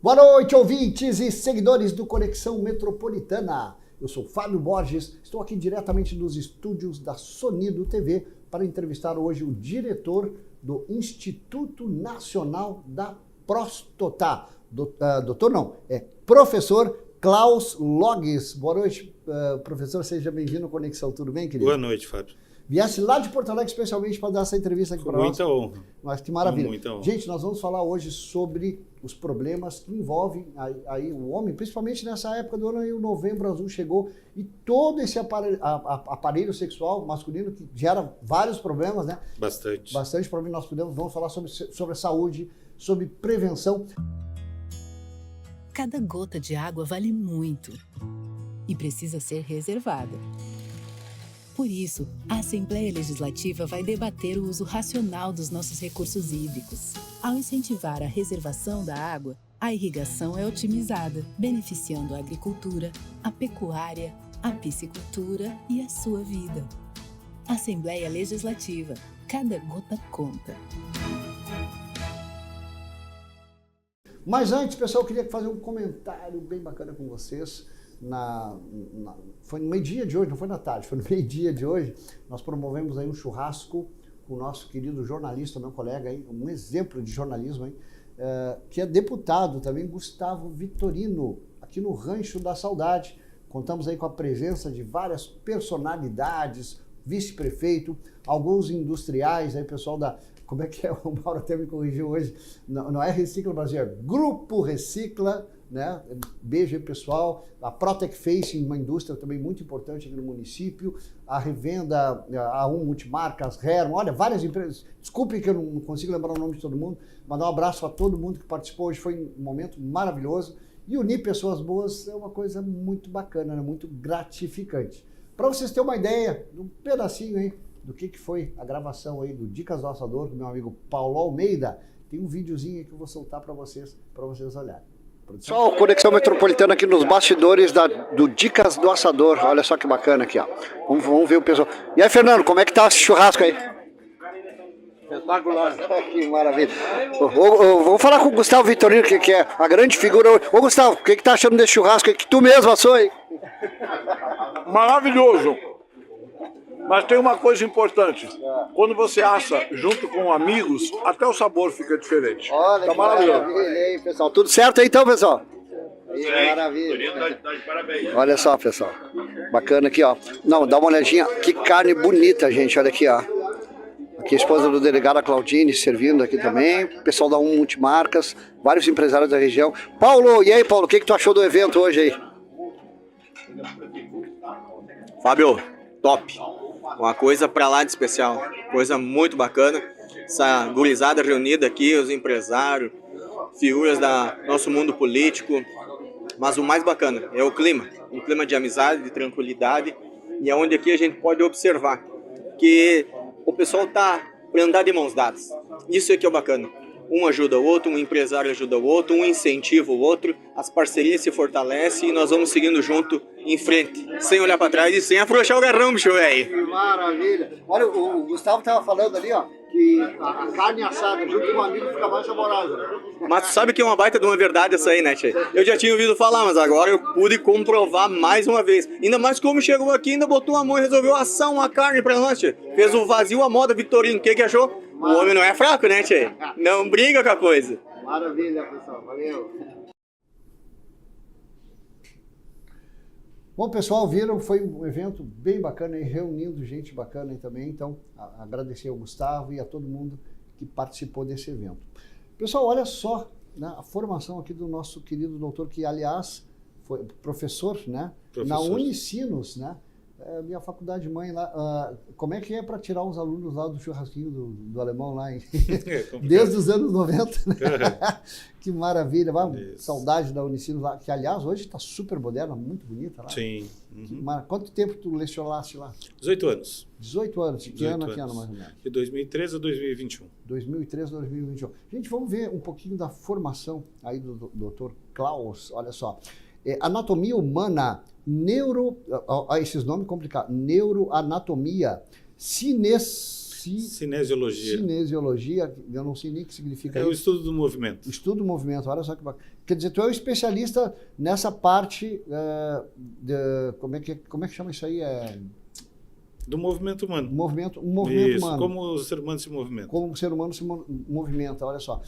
Boa noite, ouvintes e seguidores do Conexão Metropolitana. Eu sou Fábio Borges, estou aqui diretamente dos estúdios da Sonido TV para entrevistar hoje o diretor do Instituto Nacional da Próstata. Professor Klaus Logges. Boa noite, professor, seja bem-vindo ao Conexão, tudo bem, querido? Boa noite, Fábio. Viesse lá de Porto Alegre especialmente para dar essa entrevista aqui para nós. Muita honra. Mas que maravilha. Muita honra. Gente, nós vamos falar hoje sobre os problemas que envolvem aí o homem, principalmente nessa época do ano, aí o Novembro Azul chegou e todo esse aparelho sexual masculino que gera vários problemas, né? Bastante. Bastante problema. Vamos falar sobre a saúde, sobre prevenção. Cada gota de água vale muito e precisa ser reservada. Por isso, a Assembleia Legislativa vai debater o uso racional dos nossos recursos hídricos. Ao incentivar a reservação da água, a irrigação é otimizada, beneficiando a agricultura, a pecuária, a piscicultura e a sua vida. Assembleia Legislativa. Cada gota conta. Mas antes, pessoal, eu queria fazer um comentário bem bacana com vocês. Foi no meio-dia de hoje, não foi na tarde, foi no meio-dia de hoje, nós promovemos aí um churrasco com o nosso querido jornalista, meu colega aí, um exemplo de jornalismo aí, que é deputado também, Gustavo Vitorino, aqui no Rancho da Saudade. Contamos aí com a presença de várias personalidades, vice-prefeito, alguns industriais, aí pessoal da... Como é que é? O Mauro até me corrigiu hoje. Não é Recicla Brasil, é Grupo Recicla, né? Beijo aí, pessoal. A Protec Face, uma indústria também muito importante aqui no município. A revenda, a A1 Multimarcas, Herman, olha, várias empresas. Desculpe que eu não consigo lembrar o nome de todo mundo. Mandar um abraço a todo mundo que participou hoje. Foi um momento maravilhoso. E unir pessoas boas é uma coisa muito bacana, né? Muito gratificante. Para vocês terem uma ideia, um pedacinho aí, do que foi a gravação aí do Dicas do Assador com meu amigo Paulo Almeida. Tem um videozinho aí que eu vou soltar para vocês olharem. Pessoal, Conexão Metropolitana aqui nos bastidores do Dicas do Assador. Olha só que bacana aqui, ó. Vamos ver o pessoal. E aí, Fernando, como é que tá esse churrasco aí? Espetacular. Que maravilha. Vamos falar com o Gustavo Vitorino, que é a grande figura hoje. Ô, Gustavo, o que tá achando desse churrasco aí que tu mesmo assou aí? Maravilhoso. Mas tem uma coisa importante, quando você assa junto com amigos, até o sabor fica diferente. Olha, tá que maravilhoso. maravilha aí, pessoal. Tudo certo aí então, pessoal? Aí, Sim, maravilha. tá de parabéns. Olha só, pessoal. Bacana aqui, ó. Não, dá uma olhadinha. Que carne bonita, gente. Olha aqui, ó. Aqui a esposa do delegado, a Claudine, servindo aqui também. Pessoal da A1 Multimarcas, vários empresários da região. Paulo, e aí, Paulo, o que tu achou do evento hoje aí? Fábio, top. Uma coisa pra lá de especial, coisa muito bacana. Essa gurizada reunida aqui, os empresários, figuras do nosso mundo político. Mas o mais bacana é o clima, um clima de amizade, de tranquilidade. E é onde aqui a gente pode observar que o pessoal tá para andar de mãos dadas. Isso é que é o bacana. Um ajuda o outro, um empresário ajuda o outro, um incentiva o outro, as parcerias se fortalecem e nós vamos seguindo junto em frente, sem olhar para trás e sem afrouxar o garrão, bicho, velho. Maravilha. Olha, o Gustavo tava falando ali, ó, que a carne assada junto com o amigo fica mais saborosa. Mas tu sabe que é uma baita de uma verdade essa aí, né, tchê? Eu já tinha ouvido falar, mas agora eu pude comprovar mais uma vez. Ainda mais como chegou aqui, ainda botou a mão e resolveu assar uma carne pra nós, tchê. Fez o vazio à moda, Vitorino. O que achou? O homem não é fraco, né, tchê? Não briga com a coisa. Maravilha, pessoal. Valeu. Bom, pessoal, viram, foi um evento bem bacana e reunindo gente bacana aí também. Então, agradecer ao Gustavo e a todo mundo que participou desse evento. Pessoal, olha só, né, a formação aqui do nosso querido doutor, que aliás foi professor, né? Na Unicinos, né? Minha faculdade mãe lá, como é que é para tirar os alunos lá do churrasquinho do alemão lá, hein? Desde os anos 90, né? Que maravilha, saudade da Unicinos lá, que aliás hoje está super moderna, muito bonita lá. Sim. Uhum. Quanto tempo tu lecionaste lá? 18 anos. 18 anos, de que ano a que ano mais ou menos? De 2013 a 2021. 2013 a 2021. Gente, vamos ver um pouquinho da formação aí do Dr. Klaus, olha só. Anatomia humana, esses nomes complicados, neuroanatomia, Cinesiologia. Cinesiologia, eu não sei nem o que significa É isso. o estudo do movimento. Estudo do movimento, olha só que bacana. Quer dizer, tu é um especialista nessa parte, como é que chama isso aí? Do movimento humano. Um movimento humano. Como o ser humano se movimenta. Como o ser humano se movimenta, olha só.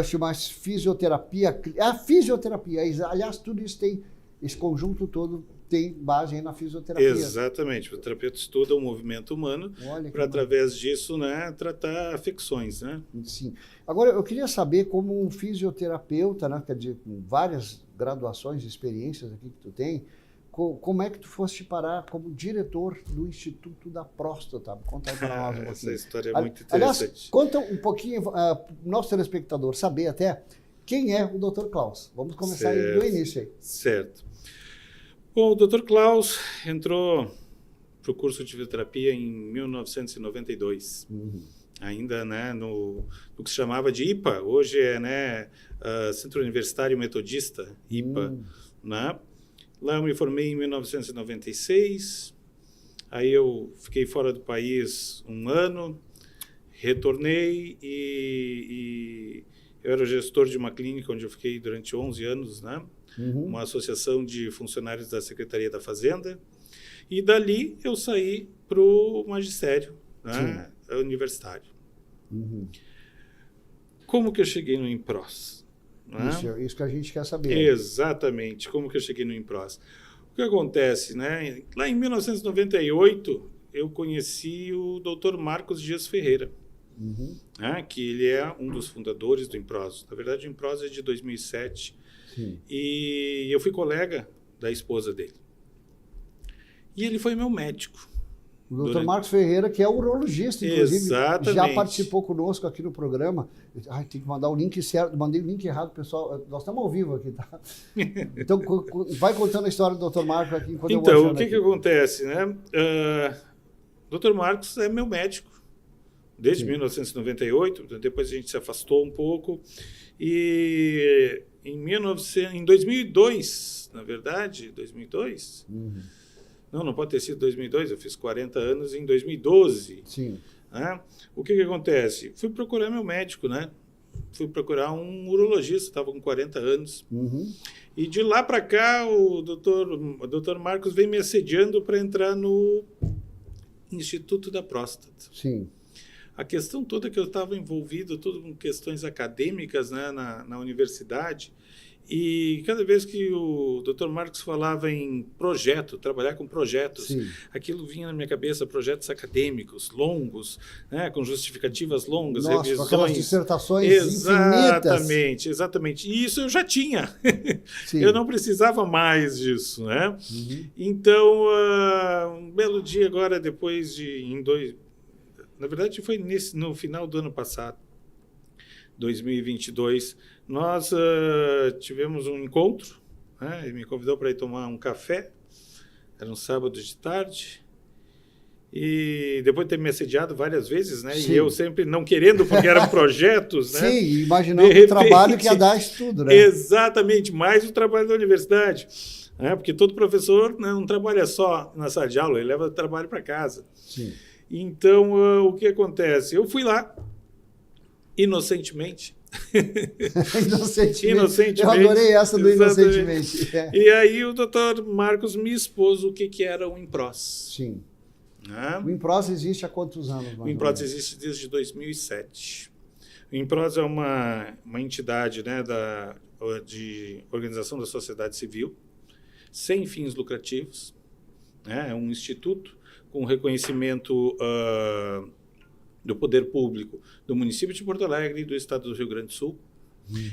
Chama fisioterapia. Fisioterapia. Aliás, tudo isso tem, esse conjunto todo tem base aí na fisioterapia. Exatamente. O terapeuta estuda o movimento humano para, através disso, né, tratar afecções, né? Sim. Agora, eu queria saber, como um fisioterapeuta, né, quer dizer, com várias graduações e experiências aqui que tu tem, como é que tu foste parar como diretor do Instituto da Próstata? Conta aí para nós um pouquinho. Essa história é muito interessante. Aliás, conta um pouquinho, nosso telespectador saber até quem é o Dr. Klaus. Vamos começar aí do início aí. Certo. Bom, o Dr. Klaus entrou para o curso de fisioterapia em 1992. Ainda, né, no que se chamava de IPA. Hoje é, né, Centro Universitário Metodista, IPA, né? Lá eu me formei em 1996, aí eu fiquei fora do país um ano, retornei e eu era o gestor de uma clínica onde eu fiquei durante 11 anos, né? Uma associação de funcionários da Secretaria da Fazenda, e dali eu saí para o magistério, né, universitário. Como que eu cheguei no INPROS? Isso que a gente quer saber. Exatamente, como que eu cheguei no INPROS. O que acontece, né? Lá em 1998, eu conheci o Dr. Marcos Dias Ferreira, né? Que ele é um dos fundadores do INPROS. Na verdade, o INPROS é de 2007. Sim. E eu fui colega da esposa dele. E ele foi meu médico. O Dr. Marcos Ferreira, que é urologista, inclusive, Exatamente. já participou conosco aqui no programa. Ai, tem que mandar o link certo, mandei o link errado, pessoal. Nós estamos ao vivo aqui, tá? Então, vai contando a história do Dr. Marcos aqui. Então, o que acontece, né? Dr. Marcos é meu médico desde 1998, depois a gente se afastou um pouco. E em 2002, na verdade, 2002... Não pode ter sido 2002, eu fiz 40 anos em 2012. Sim. Né? O que que acontece? Fui procurar meu médico, né? Fui procurar um urologista, estava com 40 anos. E de lá para cá, o doutor Marcos vem me assediando para entrar no Instituto da Próstata. Sim. A questão toda é que eu estava envolvido, tudo com questões acadêmicas, né, na universidade. E cada vez que o Dr. Marcos falava em projeto, trabalhar com projetos, aquilo vinha na minha cabeça, projetos acadêmicos, longos, né, com justificativas longas, revisões. Com aquelas dissertações infinitas. Exatamente. E isso eu já tinha. Eu não precisava mais disso, né? Então, um belo dia agora, depois de... Na verdade, foi no final do ano passado, 2022, nós tivemos um encontro, né? Ele me convidou para ir tomar um café, era um sábado de tarde, e depois de ter me assediado várias vezes, né? E eu sempre não querendo, porque eram projetos, né? Sim, imaginando o trabalho que ia dar isso tudo, né? Exatamente, mais o trabalho da universidade, né? Porque todo professor não trabalha só na sala de aula, ele leva o trabalho para casa. Sim. Então, o que acontece? Eu fui lá, inocentemente. Inocentemente. Eu adorei essa do inocentemente. E aí o Dr. Marcos me expôs o que era o INPROS. Sim. O INPROS existe há quantos anos? O INPROS existe desde 2007. O INPROS é uma entidade, né, de organização da sociedade civil, sem fins lucrativos, né, é um instituto com reconhecimento do poder público do município de Porto Alegre e do estado do Rio Grande do Sul,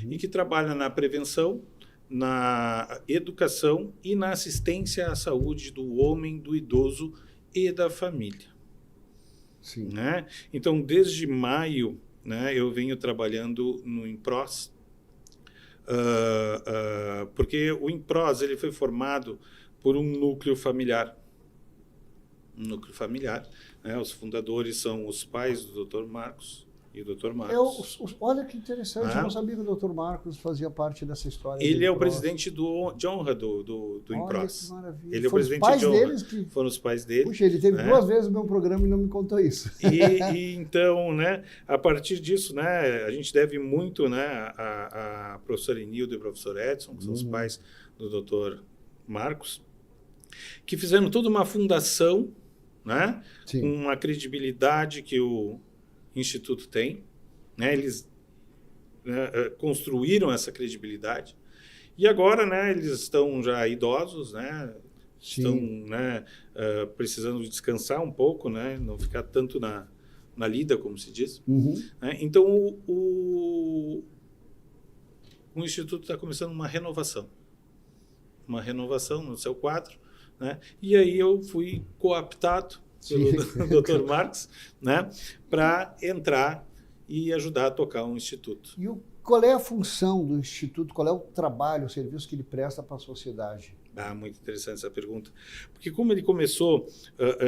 e que trabalha na prevenção, na educação e na assistência à saúde do homem, do idoso e da família. Sim. Né? Então, desde maio, né, eu venho trabalhando no INPROS, porque o INPROS ele foi formado por um núcleo familiar. Né? Os fundadores são os pais do Dr. Marcos, e o Dr. Marcos. Olha que interessante, eu Ah. não sabia que o Dr. Marcos fazia parte dessa história. Ele é o Impros. presidente de honra do Olha Impros. que maravilha. Ele é o Foram os presidente pais de honra. deles que... Foram os pais dele. Puxa, ele teve né? 2 vezes o meu programa e não me contou isso. E então, né, a partir disso, né, a gente deve muito, né, a professora Enilda e o professor Edson, que são os pais do Dr. Marcos, que fizeram toda uma fundação, né, Sim. com uma credibilidade que o Instituto tem, né, eles construíram essa credibilidade, e agora, né, eles estão já idosos, né, Sim. estão, né, precisando descansar um pouco, né, não ficar tanto na lida, como se diz. Uhum. Né? Então, o Instituto está começando uma renovação no seu quadro, né? E aí eu fui cooptado pelo Dr. Marcos, né, para entrar e ajudar a tocar um instituto. E qual é a função do Instituto? Qual é o trabalho, o serviço que ele presta para a sociedade? Muito interessante essa pergunta. Porque como ele começou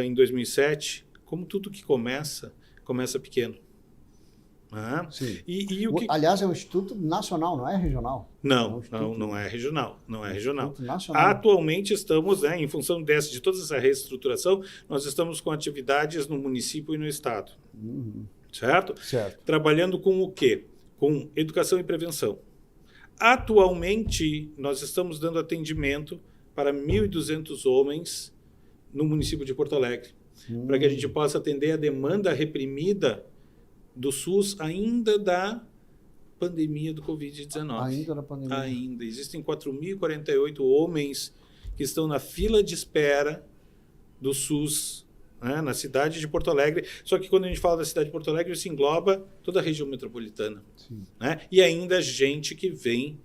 em 2007, como tudo que começa pequeno. Sim. E o que... Aliás, é um instituto nacional, não é regional? Não é regional. Não é regional. Instituto nacional. Atualmente estamos, né, em função de toda essa reestruturação, nós estamos com atividades no município e no estado. Certo? Certo. Trabalhando com o quê? Com educação e prevenção. Atualmente, nós estamos dando atendimento para 1.200 homens no município de Porto Alegre, para que a gente possa atender a demanda reprimida do SUS ainda da pandemia do Covid-19. Ainda da pandemia. Ainda. Existem 4.048 homens que estão na fila de espera do SUS, né, na cidade de Porto Alegre. Só que quando a gente fala da cidade de Porto Alegre, isso engloba toda a região metropolitana. Sim. Né? E ainda gente que vem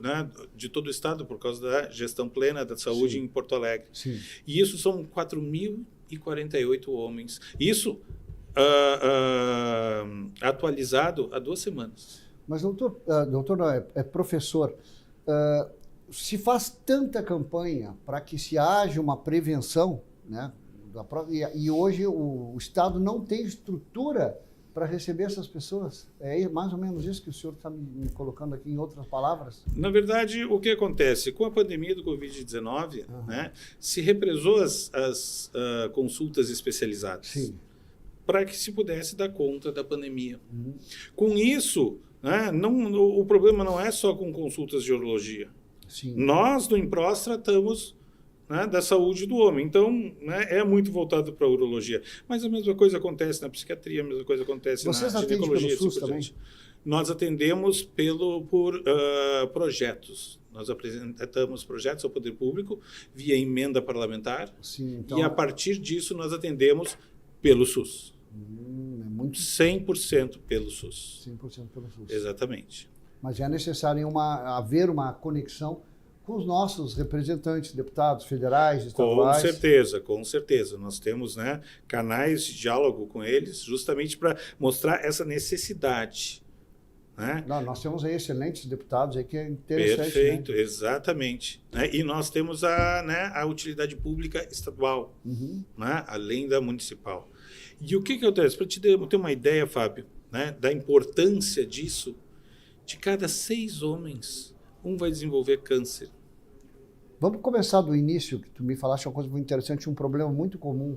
né, de todo o estado por causa da gestão plena da saúde Sim. em Porto Alegre. Sim. E isso são 4.048 homens. Isso atualizado há 2 semanas. Mas, doutor não, é professor, se faz tanta campanha para que se haja uma prevenção, né, e hoje o Estado não tem estrutura para receber essas pessoas. É mais ou menos isso que o senhor está me colocando aqui em outras palavras? Na verdade, o que acontece? Com a pandemia do Covid-19, né, se represou as consultas especializadas. Sim. Para que se pudesse dar conta da pandemia. Com isso, né, o problema não é só com consultas de urologia. Sim. Nós, do Impros, tratamos, né, da saúde do homem. Então, né, é muito voltado para a urologia. Mas a mesma coisa acontece na psiquiatria, a mesma coisa acontece Vocês na atendem ginecologia. pelo SUS assim por também? diante. Nós atendemos por projetos. Nós apresentamos projetos ao poder público via emenda parlamentar. Sim, então... E a partir disso nós atendemos pelo SUS. É muito 100% pelo SUS. 100% pelo SUS. Exatamente. Mas é necessário haver uma conexão com os nossos representantes, deputados federais, estaduais. Com certeza. Nós temos, né, canais de diálogo com eles, justamente para mostrar essa necessidade. Né? Não, nós temos aí excelentes deputados aí, que é interessante. Perfeito, né? Exatamente. Né? E nós temos a utilidade pública estadual, né? Além da municipal. E o que acontece? Para te ter uma ideia, Fábio, né, da importância disso, de cada 6 homens, um vai desenvolver câncer. Vamos começar do início, que tu me falaste uma coisa muito interessante, um problema muito comum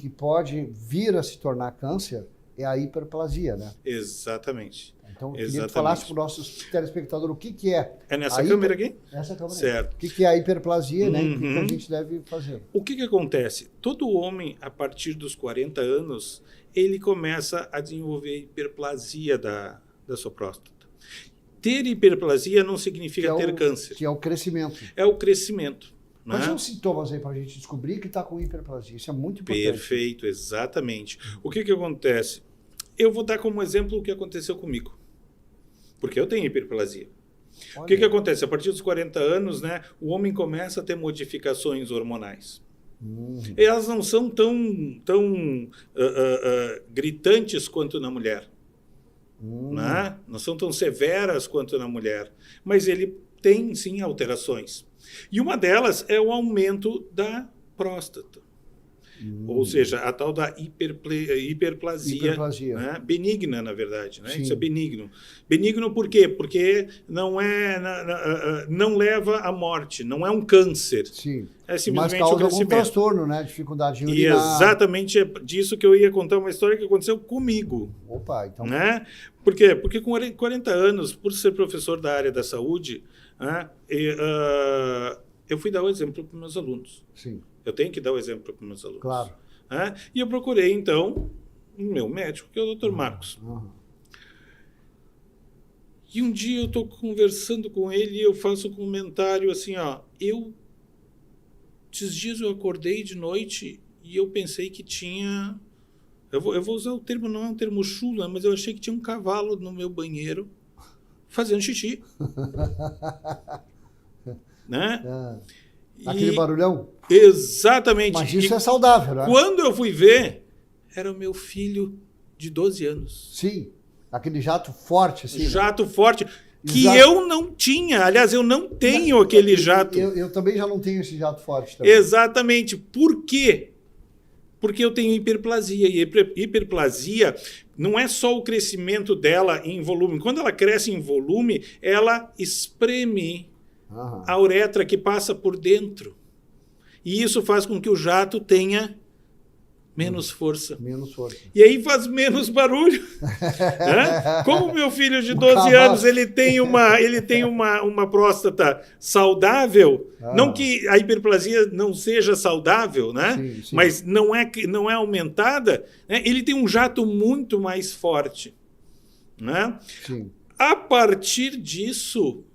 que pode vir a se tornar câncer, é a hiperplasia, né? Então, Exatamente. eu queria que tu falasse para os nossos telespectadores o que é. É nessa câmera aqui? Essa câmera. Certo. O que é a hiperplasia, né? E o que a gente deve fazer. O que acontece? Todo homem, a partir dos 40 anos, ele começa a desenvolver hiperplasia da sua próstata. Ter hiperplasia não significa ter câncer. Que é o crescimento. É o crescimento. Quais né? são os sintomas aí para a gente descobrir que está com hiperplasia? Isso é muito importante. Perfeito, exatamente. O que acontece? Eu vou dar como exemplo o que aconteceu comigo. Porque eu tenho hiperplasia. Olha. O que acontece? A partir dos 40 anos, né, o homem começa a ter modificações hormonais. Elas não são tão gritantes quanto na mulher. Né? Não são tão severas quanto na mulher. Mas ele tem, sim, alterações. E uma delas é o aumento da próstata. Ou seja, a tal da hiperplasia, né? Benigna, na verdade. Né? Isso é benigno. Benigno por quê? Porque não leva à morte, não é um câncer. Sim. É simplesmente mas causa algum transtorno, né? Dificuldade de urinar. E exatamente é disso que eu ia contar uma história que aconteceu comigo. Opa, então... Né? Por quê? Porque com 40 anos, por ser professor da área da saúde, né, eu fui dar o exemplo para os meus alunos. Sim. Eu tenho que dar o exemplo para os meus alunos. Claro. Né? E eu procurei, então, o meu médico, que é o Dr. Marcos. E um dia eu estou conversando com ele e eu faço um comentário assim, esses dias eu acordei de noite e eu pensei que tinha... Eu vou usar o termo, não é um termo chula, mas eu achei que tinha um cavalo no meu banheiro fazendo xixi. Né? Aquele barulhão? Exatamente. Mas isso é saudável, né? Quando eu fui ver, era o meu filho de 12 anos. Sim, aquele jato forte. Assim, jato forte, que eu não tinha. Aliás, eu não tenho aquele jato. Eu também já não tenho esse jato forte. Também. Exatamente. Por quê? Porque eu tenho hiperplasia. E hiperplasia não é só o crescimento dela em volume. Quando ela cresce em volume, ela espreme a uretra que passa por dentro. E isso faz com que o jato tenha menos força. Menos força. E aí faz menos barulho. Né? Como meu filho de 12 anos ele tem uma próstata saudável, não que a hiperplasia não seja saudável, né? Sim, sim. Mas não é aumentada, né? Ele tem um jato muito mais forte. Né? Sim. A partir disso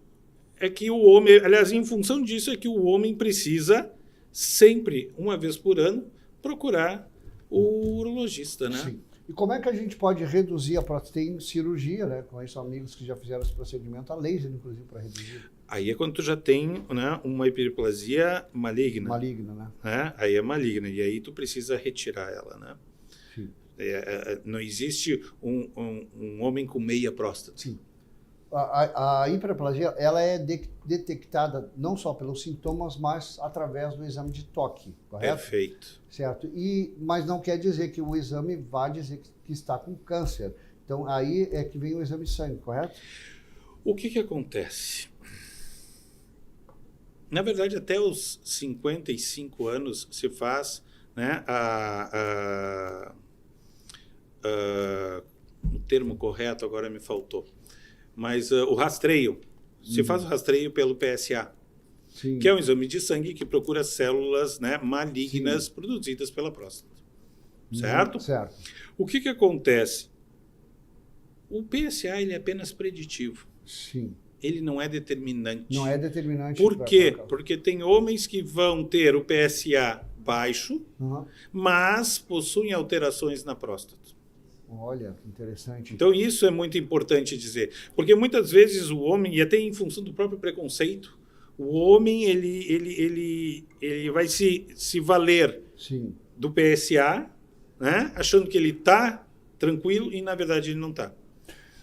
é que o homem, aliás, em função disso é que o homem precisa sempre, uma vez por ano, procurar o urologista, né? Sim. E como é que a gente pode reduzir a próstata? Tem cirurgia, né? Conheço amigos que já fizeram esse procedimento, a laser, inclusive, para reduzir. Aí é quando tu já tem, né, uma hiperplasia maligna. Maligna, né? Aí é maligna, e aí tu precisa retirar ela, né? Sim. Não existe um homem com meia próstata. Sim. A hiperplasia, ela é detectada não só pelos sintomas, mas através do exame de toque, correto? Perfeito. Certo. Mas não quer dizer que o exame vá dizer que está com câncer. Então, aí é que vem o exame de sangue, correto? O que acontece? Na verdade, até os 55 anos se faz, né, o termo correto agora me faltou. Mas o rastreio, se faz o rastreio pelo PSA, Sim. que é um exame de sangue que procura células, né, malignas produzidas pela próstata. Certo? Certo. O que acontece? O PSA ele é apenas preditivo. Sim. Ele não é determinante. Não é determinante. Por quê? Porque tem homens que vão ter o PSA baixo, mas possuem alterações na próstata. Olha, que interessante. Então isso é muito importante dizer, porque muitas vezes o homem, e até em função do próprio preconceito, o homem ele vai se valer do PSA, né, achando que ele está tranquilo e na verdade ele não está.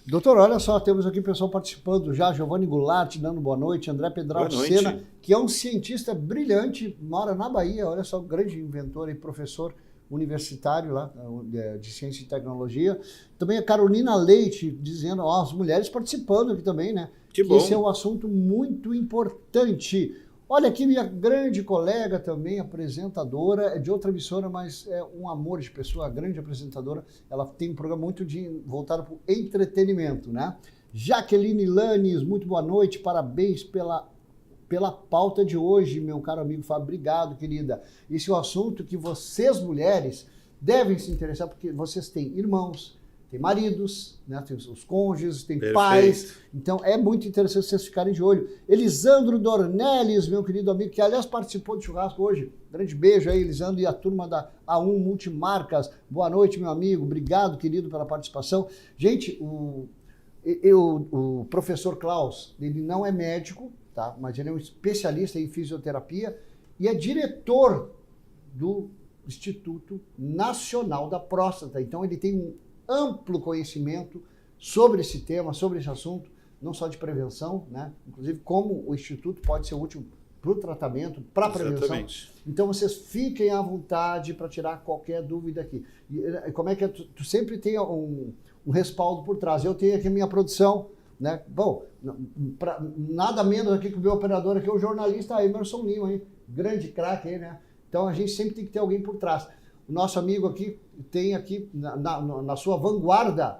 Doutor, olha só, temos aqui o pessoal participando já, Giovanni Goulart dando boa noite, André Pedral Sena, que é um cientista brilhante, mora na Bahia, olha só, grande inventor e professor universitário lá, de ciência e tecnologia. Também a Carolina Leite dizendo, as mulheres participando aqui também, né? Que bom. Esse é um assunto muito importante. Olha aqui minha grande colega também, apresentadora, é de outra emissora, mas é um amor de pessoa, grande apresentadora. Ela tem um programa muito voltado para o entretenimento, né? Jaqueline Lanes, muito boa noite, parabéns pela pauta de hoje, meu caro amigo Fábio. Obrigado, querida. Esse é um assunto que vocês, mulheres, devem se interessar, porque vocês têm irmãos, têm maridos, né? Tem os cônjuges, têm pais. Então, é muito interessante vocês ficarem de olho. Elisandro Dornelles, meu querido amigo, que, aliás, participou do churrasco hoje. Grande beijo aí, Elisandro, e a turma da A1 Multimarcas. Boa noite, meu amigo. Obrigado, querido, pela participação. Gente, o professor Klaus, ele não é médico, tá? Mas ele é um especialista em fisioterapia e é diretor do Instituto Nacional da Próstata. Então ele tem um amplo conhecimento sobre esse tema, sobre esse assunto, não só de prevenção, né? Inclusive como o Instituto pode ser útil para o tratamento, para a prevenção. Exatamente. Então vocês fiquem à vontade para tirar qualquer dúvida aqui. E como é que é? Tu sempre tem um respaldo por trás. Eu tenho aqui a minha produção, né? Bom, nada menos aqui que o meu operador aqui, o jornalista Emerson Lima, hein? Grande craque aí, né? Então a gente sempre tem que ter alguém por trás. O nosso amigo aqui tem aqui na sua vanguarda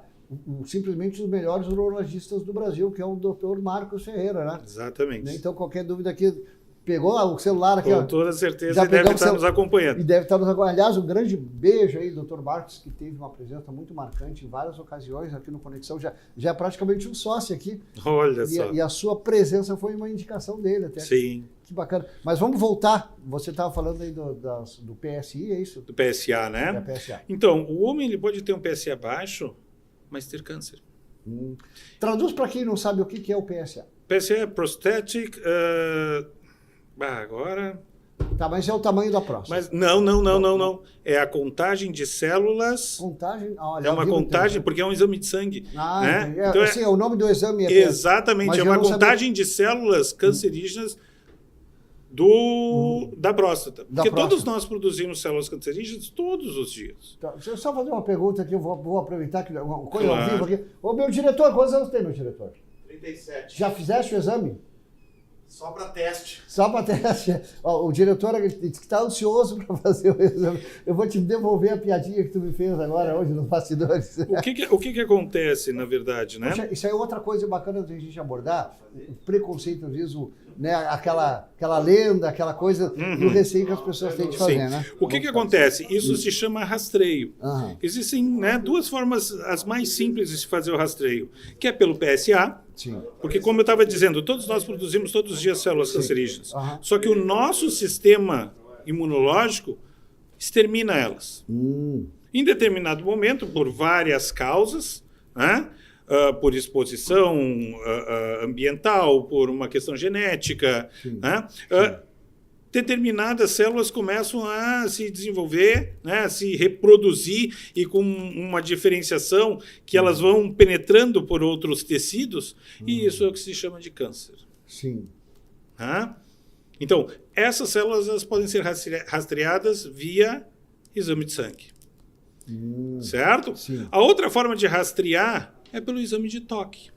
simplesmente os melhores urologistas do Brasil, que é o Dr. Marcos Ferreira, né? Exatamente. Então qualquer dúvida aqui, pegou o celular aqui, Com ó, toda certeza, já ele deve pegamos estar nos acompanhando. e deve estar nos acompanhando. Aliás, um grande beijo aí, Dr. Marcos, que teve uma presença muito marcante em várias ocasiões aqui no Conexão, já é praticamente um sócio aqui. Olha só. E a sua presença foi uma indicação dele até. Sim. Que bacana. Mas vamos voltar. Você estava falando aí do PSI, é isso? Do PSA, né? É PSA. Então, o homem ele pode ter um PSA baixo, mas ter câncer. Traduz para quem não sabe o que é o PSA. PSA é Prostatic... agora... Tá, mas é o tamanho da próstata. Mas não. É a contagem de células... Contagem? Olha, É uma contagem, porque é um exame de sangue. Né? Então assim, o nome do exame é... Exatamente, Mas é eu uma não contagem de células cancerígenas da próstata. Porque todos nós produzimos células cancerígenas todos os dias. Tá, deixa eu só fazer uma pergunta aqui, eu vou aproveitar que uma coisa ao Claro. vivo aqui. Ô, meu diretor, quantos anos tem, meu diretor? 37. Já fizeste o exame? Só para teste. Só para teste. Ó, o diretor disse que está ansioso para fazer o exame. Eu vou te devolver a piadinha que tu me fez agora, hoje, nos bastidores. O que acontece, na verdade, né? Poxa, isso aí é outra coisa bacana da gente abordar, o preconceito, às vezes, né, aquela lenda, aquela coisa do receio que as pessoas têm de fazer, Sim. né? O que acontece? Isso se chama rastreio. Aham. Existem, né, duas formas, as mais simples de se fazer o rastreio, que é pelo PSA, Sim. porque, como eu estava dizendo, todos nós produzimos todos os dias células cancerígenas. Aham. Só que o nosso sistema imunológico extermina elas. Em determinado momento, por várias causas, né? Por exposição ambiental, por uma questão genética, né? Determinadas células começam a se desenvolver, né? A se reproduzir e com uma diferenciação que elas vão penetrando por outros tecidos, e isso é o que se chama de câncer. Sim. Tá? Então, essas células elas podem ser rastreadas via exame de sangue. Certo? Sim. A outra forma de rastrear é pelo exame de toque.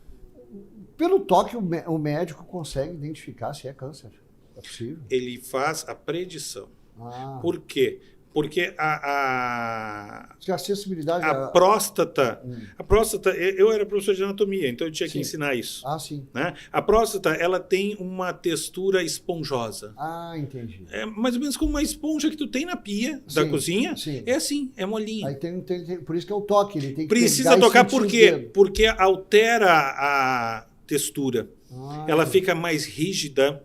Pelo toque, o médico consegue identificar se é câncer. É possível? Ele faz a predição. Ah. Por quê? Porque a acessibilidade... próstata... A próstata... Eu era professor de anatomia, então eu tinha que ensinar isso. Ah, sim. Né? A próstata, ela tem uma textura esponjosa. Ah, entendi. É mais ou menos como uma esponja que tu tem na pia da Sim, cozinha. sim. É assim, é molinha. Aí por isso que é o toque, ele tem que Precisa pegar e tocar sentir por o quê? dedo. Porque altera a textura. Ela fica mais rígida,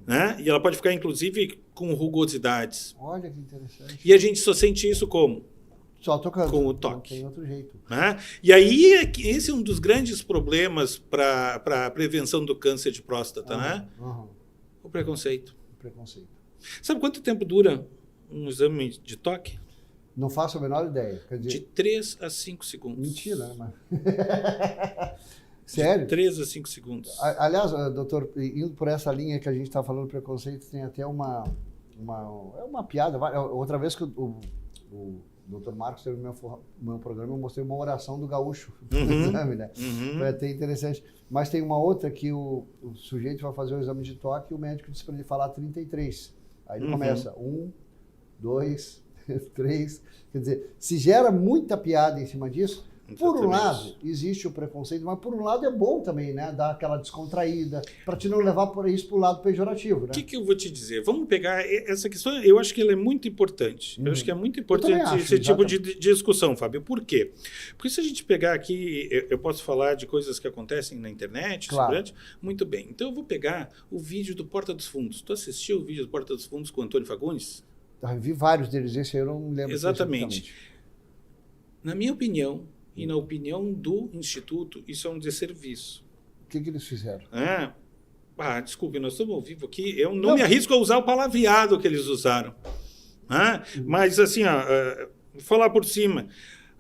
né? E ela pode ficar, inclusive, com rugosidades. Olha que interessante. E a gente só sente isso como? Só tocando. Com o toque. Não tem outro jeito. Né? E aí, esse é um dos grandes problemas para a prevenção do câncer de próstata, né? O preconceito. Preconceito. Sabe quanto tempo dura um exame de toque? Não faço a menor ideia. Quer dizer, De 3 a 5 segundos. mentira, né? Sério? 3 a 5 segundos. Aliás, doutor, indo por essa linha que a gente está falando de preconceito, tem até uma piada. Outra vez que o doutor Marcos teve no meu programa, eu mostrei uma oração do gaúcho no exame, né? Foi até interessante. Mas tem uma outra que o sujeito vai fazer o exame de toque e o médico diz para ele falar 33. Aí ele começa 1, 2, 3. Quer dizer, se gera muita piada em cima disso. Por um lado, existe o preconceito, mas por um lado é bom também, né? Dar aquela descontraída, para te não levar por isso para o lado pejorativo, né? O que eu vou te dizer? Vamos pegar essa questão, eu acho que ela é muito importante. Eu acho que é muito importante esse tipo de discussão, Fábio. Por quê? Porque se a gente pegar aqui, eu posso falar de coisas que acontecem na internet, claro. Muito bem. Então eu vou pegar o vídeo do Porta dos Fundos. Tu assistiu o vídeo do Porta dos Fundos com o Antônio Fagundes? Eu vi vários deles, esse aí eu não me lembro. Exatamente. Na minha opinião, e na opinião do Instituto, isso é um desserviço. O que eles fizeram? Desculpe, nós estamos ao vivo aqui. Eu não me arrisco a usar o palavreado que eles usaram. Mas, assim, vou falar por cima.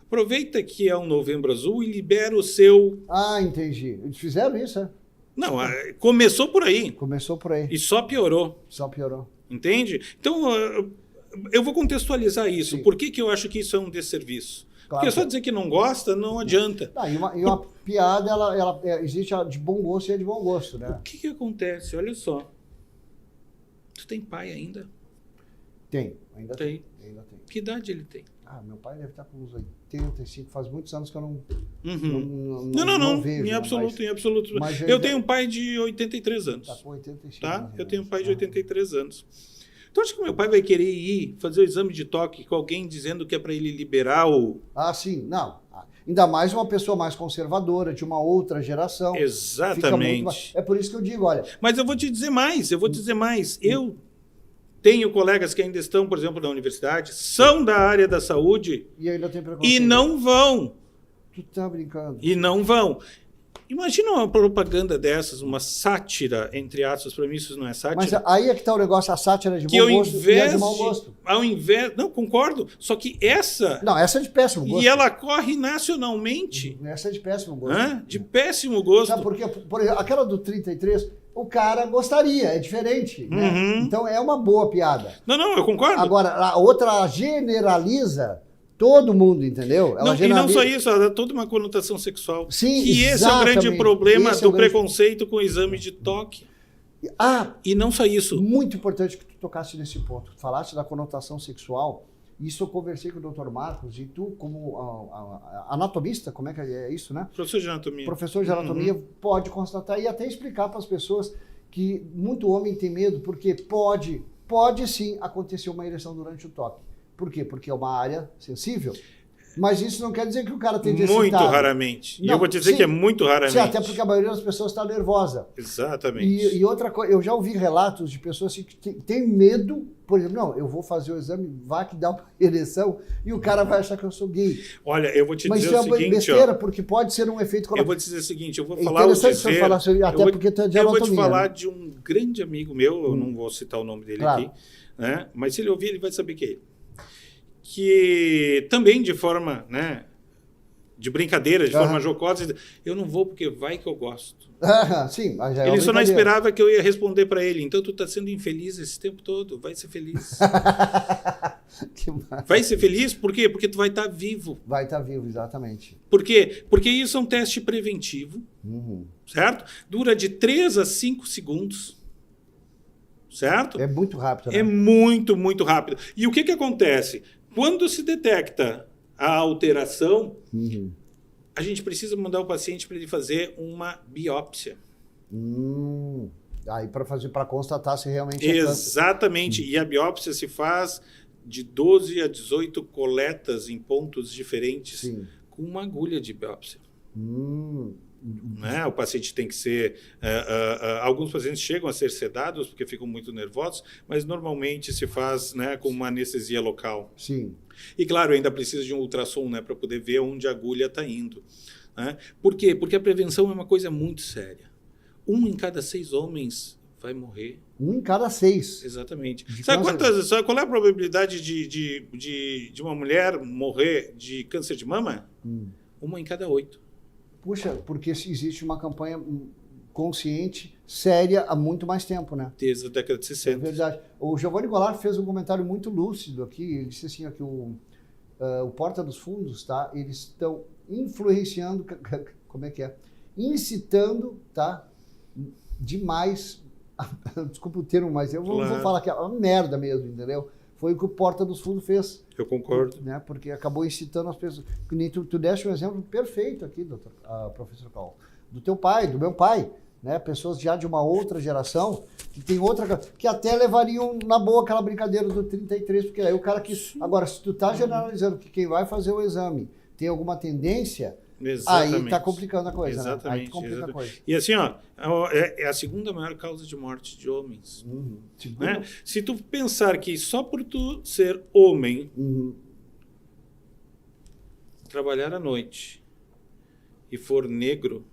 Aproveita que é um Novembro Azul e libera o seu... Entendi. Eles fizeram isso, é? Não, começou por aí Começou por aí, e só piorou. só piorou. Entende? Então, eu vou contextualizar isso. Sim. Por que eu acho que isso é um desserviço? Claro Porque só que- dizer que não gosta não adianta. E uma piada, ela existe a de bom gosto e a de bom gosto, né? O que acontece? Olha só. Tu tem pai ainda? Tem, ainda tem. Tem. Ainda tem. Que idade ele tem? Ah, meu pai deve estar com uns 85, faz muitos anos que eu não, Uhum. não vejo. Em né? absoluto, em absoluto. mas Eu tenho um pai de 83 anos. Tá com 85. Tá? mais ou Eu tenho um menos. pai de 83 anos. Então, acho que meu pai vai querer ir fazer o exame de toque com alguém dizendo que é para ele liberar o... Ah, sim, não. Ainda mais uma pessoa mais conservadora, de uma outra geração. Fica muito Exatamente. mais- É por isso que eu digo, olha, Mas eu vou te dizer mais, Eu tenho colegas que ainda estão, por exemplo, na universidade, são da área da saúde e ainda tem preconceito. e não vão. Tu tá brincando. E não vão. Imagina uma propaganda dessas, uma sátira, entre aspas, para mim isso não é sátira. Mas aí é que tá o negócio, a sátira de que bom ao gosto e a invés de mau gosto. ao invés, não concordo, só que essa Não, essa é de péssimo gosto. e ela corre nacionalmente, Essa é de péssimo gosto. de péssimo gosto. Sabe por quê? Por exemplo, aquela do 33, o cara gostaria, é diferente. Né? Uhum. Então é uma boa piada. Não, eu concordo. Agora, a outra generaliza todo mundo, entendeu? Não, e não só isso, ela dá toda uma conotação sexual. Sim, que esse é o grande exatamente. problema Esse é o do grande- preconceito com o exame de toque. Ah, E não só isso. muito importante que tu tocasse nesse ponto. Tu falaste da conotação sexual. Isso eu conversei com o Dr. Marcos e tu, como anatomista, como é que é isso, né? Professor de anatomia. Professor de anatomia, pode constatar e até explicar para as pessoas que muito homem tem medo, porque pode sim acontecer uma ereção durante o toque. Por quê? Porque é uma área sensível. Mas isso não quer dizer que o cara esteja Muito excitado. raramente. E Não, eu vou te dizer sim. que é muito raramente. Sim, até porque a maioria das pessoas está nervosa. Exatamente. E outra coisa, eu já ouvi relatos de pessoas assim, que têm medo, por exemplo, não, eu vou fazer o exame, vai que dá uma ereção, e o cara vai achar que eu sou gay. Olha, eu vou te Mas dizer isso o é seguinte, besteira, ó. porque pode ser um efeito Eu colateral. vou te dizer o seguinte, eu vou É falar o interessante dizer... você falar sobre, até porque tu é de eu vou te anatomia, falar né? de um grande amigo meu, eu não vou citar o nome dele Claro. aqui, né? Mas se ele ouvir, ele vai saber que é ele. Que também de forma, né, de brincadeira, de forma jocosa, eu não vou porque vai que eu gosto. Sim, mas já é Ele uma só não brincadeira. esperava que eu ia responder para ele. Então tu tá sendo infeliz esse tempo todo, vai ser feliz. Que massa. Vai ser feliz por quê? Porque tu vai estar vivo. Vai estar vivo, exatamente. Por quê? Porque isso é um teste preventivo, Uhum. certo? Dura de 3 a 5 segundos, certo? É muito rápido, né? É muito, muito rápido. E o que acontece? Quando se detecta a alteração, Uhum. a gente precisa mandar o paciente para ele fazer uma biópsia. Aí para constatar se realmente é câncer. Exatamente. E a biópsia se faz de 12 a 18 coletas em pontos diferentes, Sim. com uma agulha de biópsia. Né? O paciente tem que ser... alguns pacientes chegam a ser sedados porque ficam muito nervosos, mas normalmente se faz, né, com uma anestesia local. Sim. E claro, ainda precisa de um ultrassom, né, para poder ver onde a agulha está indo. Né? Por quê? Porque a prevenção é uma coisa muito séria. 1 em cada 6 homens vai morrer. 1 em cada 6. Exatamente. De Sabe câncer? sabe qual é a probabilidade de uma mulher morrer de câncer de mama? 1 em cada 8. Puxa, porque existe uma campanha consciente, séria, há muito mais tempo, né? Desde a década de É 60. verdade. O Giovanni Goulart fez um comentário muito lúcido aqui. Ele disse assim, ó, que o Porta dos Fundos, tá? Eles estão influenciando, como é que é? Incitando, tá? Demais, desculpa o termo, mas eu vou Claro. falar que é uma merda mesmo, entendeu? Foi o que o Porta dos Fundos fez. Eu concordo. Né? Porque acabou incitando as pessoas. Que nem tu deste um exemplo perfeito aqui, professor Cal, do teu pai, do meu pai. Né? Pessoas já de uma outra geração que tem outra, que até levariam na boa aquela brincadeira do 33, porque aí o cara que... Agora, se tu tá generalizando que quem vai fazer o exame tem alguma tendência, Exatamente. aí tá complicando a coisa, né? Aí Exatamente. complica a Exatamente. coisa. E assim, ó, é a segunda maior causa de morte de homens. Né? Se tu pensar que só por tu ser homem, trabalhar à noite e for negro,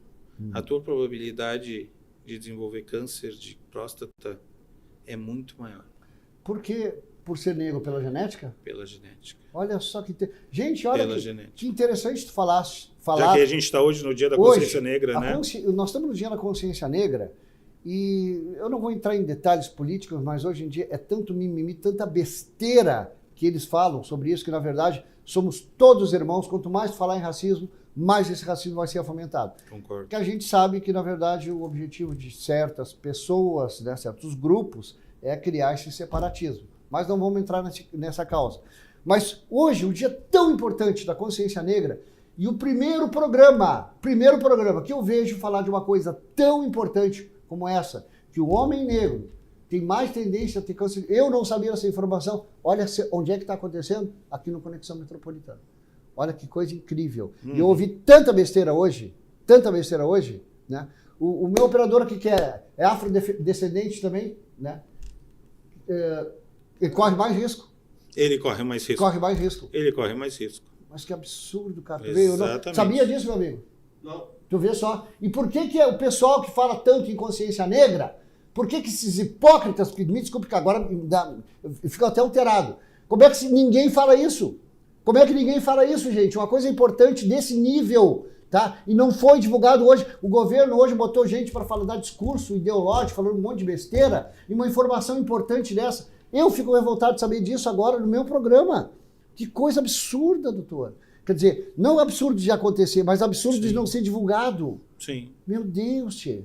a tua probabilidade de desenvolver câncer de próstata é muito maior. Porque por ser negro pela genética? Pela genética. Olha só que... Gente, olha Pela que, genética. que interessante tu falar... Já que a gente está hoje no Dia da Consciência Negra, né? Nós estamos no Dia da Consciência Negra e eu não vou entrar em detalhes políticos, mas hoje em dia é tanto mimimi, tanta besteira que eles falam sobre isso, que na verdade somos todos irmãos. Quanto mais tu falar em racismo, mais esse racismo vai ser fomentado. Concordo. Porque a gente sabe que, na verdade, o objetivo de certas pessoas, né, certos grupos, é criar esse separatismo. Mas não vamos entrar nessa causa. Mas hoje, um dia tão importante da consciência negra, e o primeiro programa que eu vejo falar de uma coisa tão importante como essa, que o homem negro tem mais tendência a ter câncer. Eu não sabia essa informação. Olha onde é que está acontecendo? Aqui no Conexão Metropolitana. Olha que coisa incrível. E eu ouvi tanta besteira hoje, né? O meu operador aqui, que é afrodescendente também, né? Ele corre mais risco. Ele corre mais risco. Ele corre mais risco. Mas que absurdo, cara. Eu não sabia disso, meu amigo? Não. Tu vê só. E por que o pessoal que fala tanto em consciência negra, por que esses hipócritas, me desculpe que agora eu fico até alterado, como é que ninguém fala isso? Como é que ninguém fala isso, gente? Uma coisa importante desse nível, tá? E não foi divulgado hoje. O governo hoje botou gente para falar, dar discurso ideológico, falando um monte de besteira, e uma informação importante dessa. Eu fico revoltado de saber disso agora no meu programa. Que coisa absurda, doutor. Quer dizer, não absurdo de acontecer, mas absurdo de não ser divulgado. Sim. Meu Deus, tchê.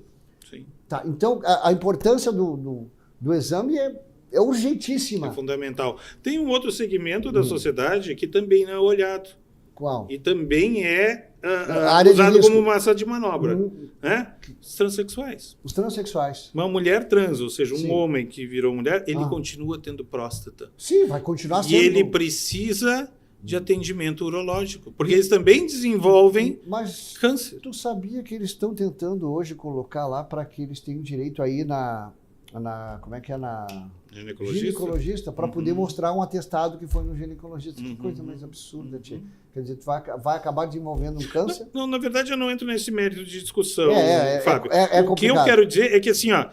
Sim. Tá, então, a importância do exame é urgentíssima. É fundamental. Tem um outro segmento da sociedade que também não é olhado. Qual? E também é área de usado risco. como massa de manobra. Né? Os transexuais. Os transexuais. Uma mulher trans, ou seja, um Sim. homem que virou mulher, ele continua tendo próstata. Sim, vai continuar sendo. E ele precisa de atendimento urológico, porque eles também desenvolvem câncer. Tu sabia que eles estão tentando hoje colocar lá para que eles tenham direito aí na como é que é, na ginecologista, para poder mostrar um atestado que foi no ginecologista. Que coisa mais absurda, tia. Quer dizer, tu vai acabar desenvolvendo um câncer? Não, na verdade, eu não entro nesse mérito de discussão, Fábio. O que eu quero dizer é que, assim, ó,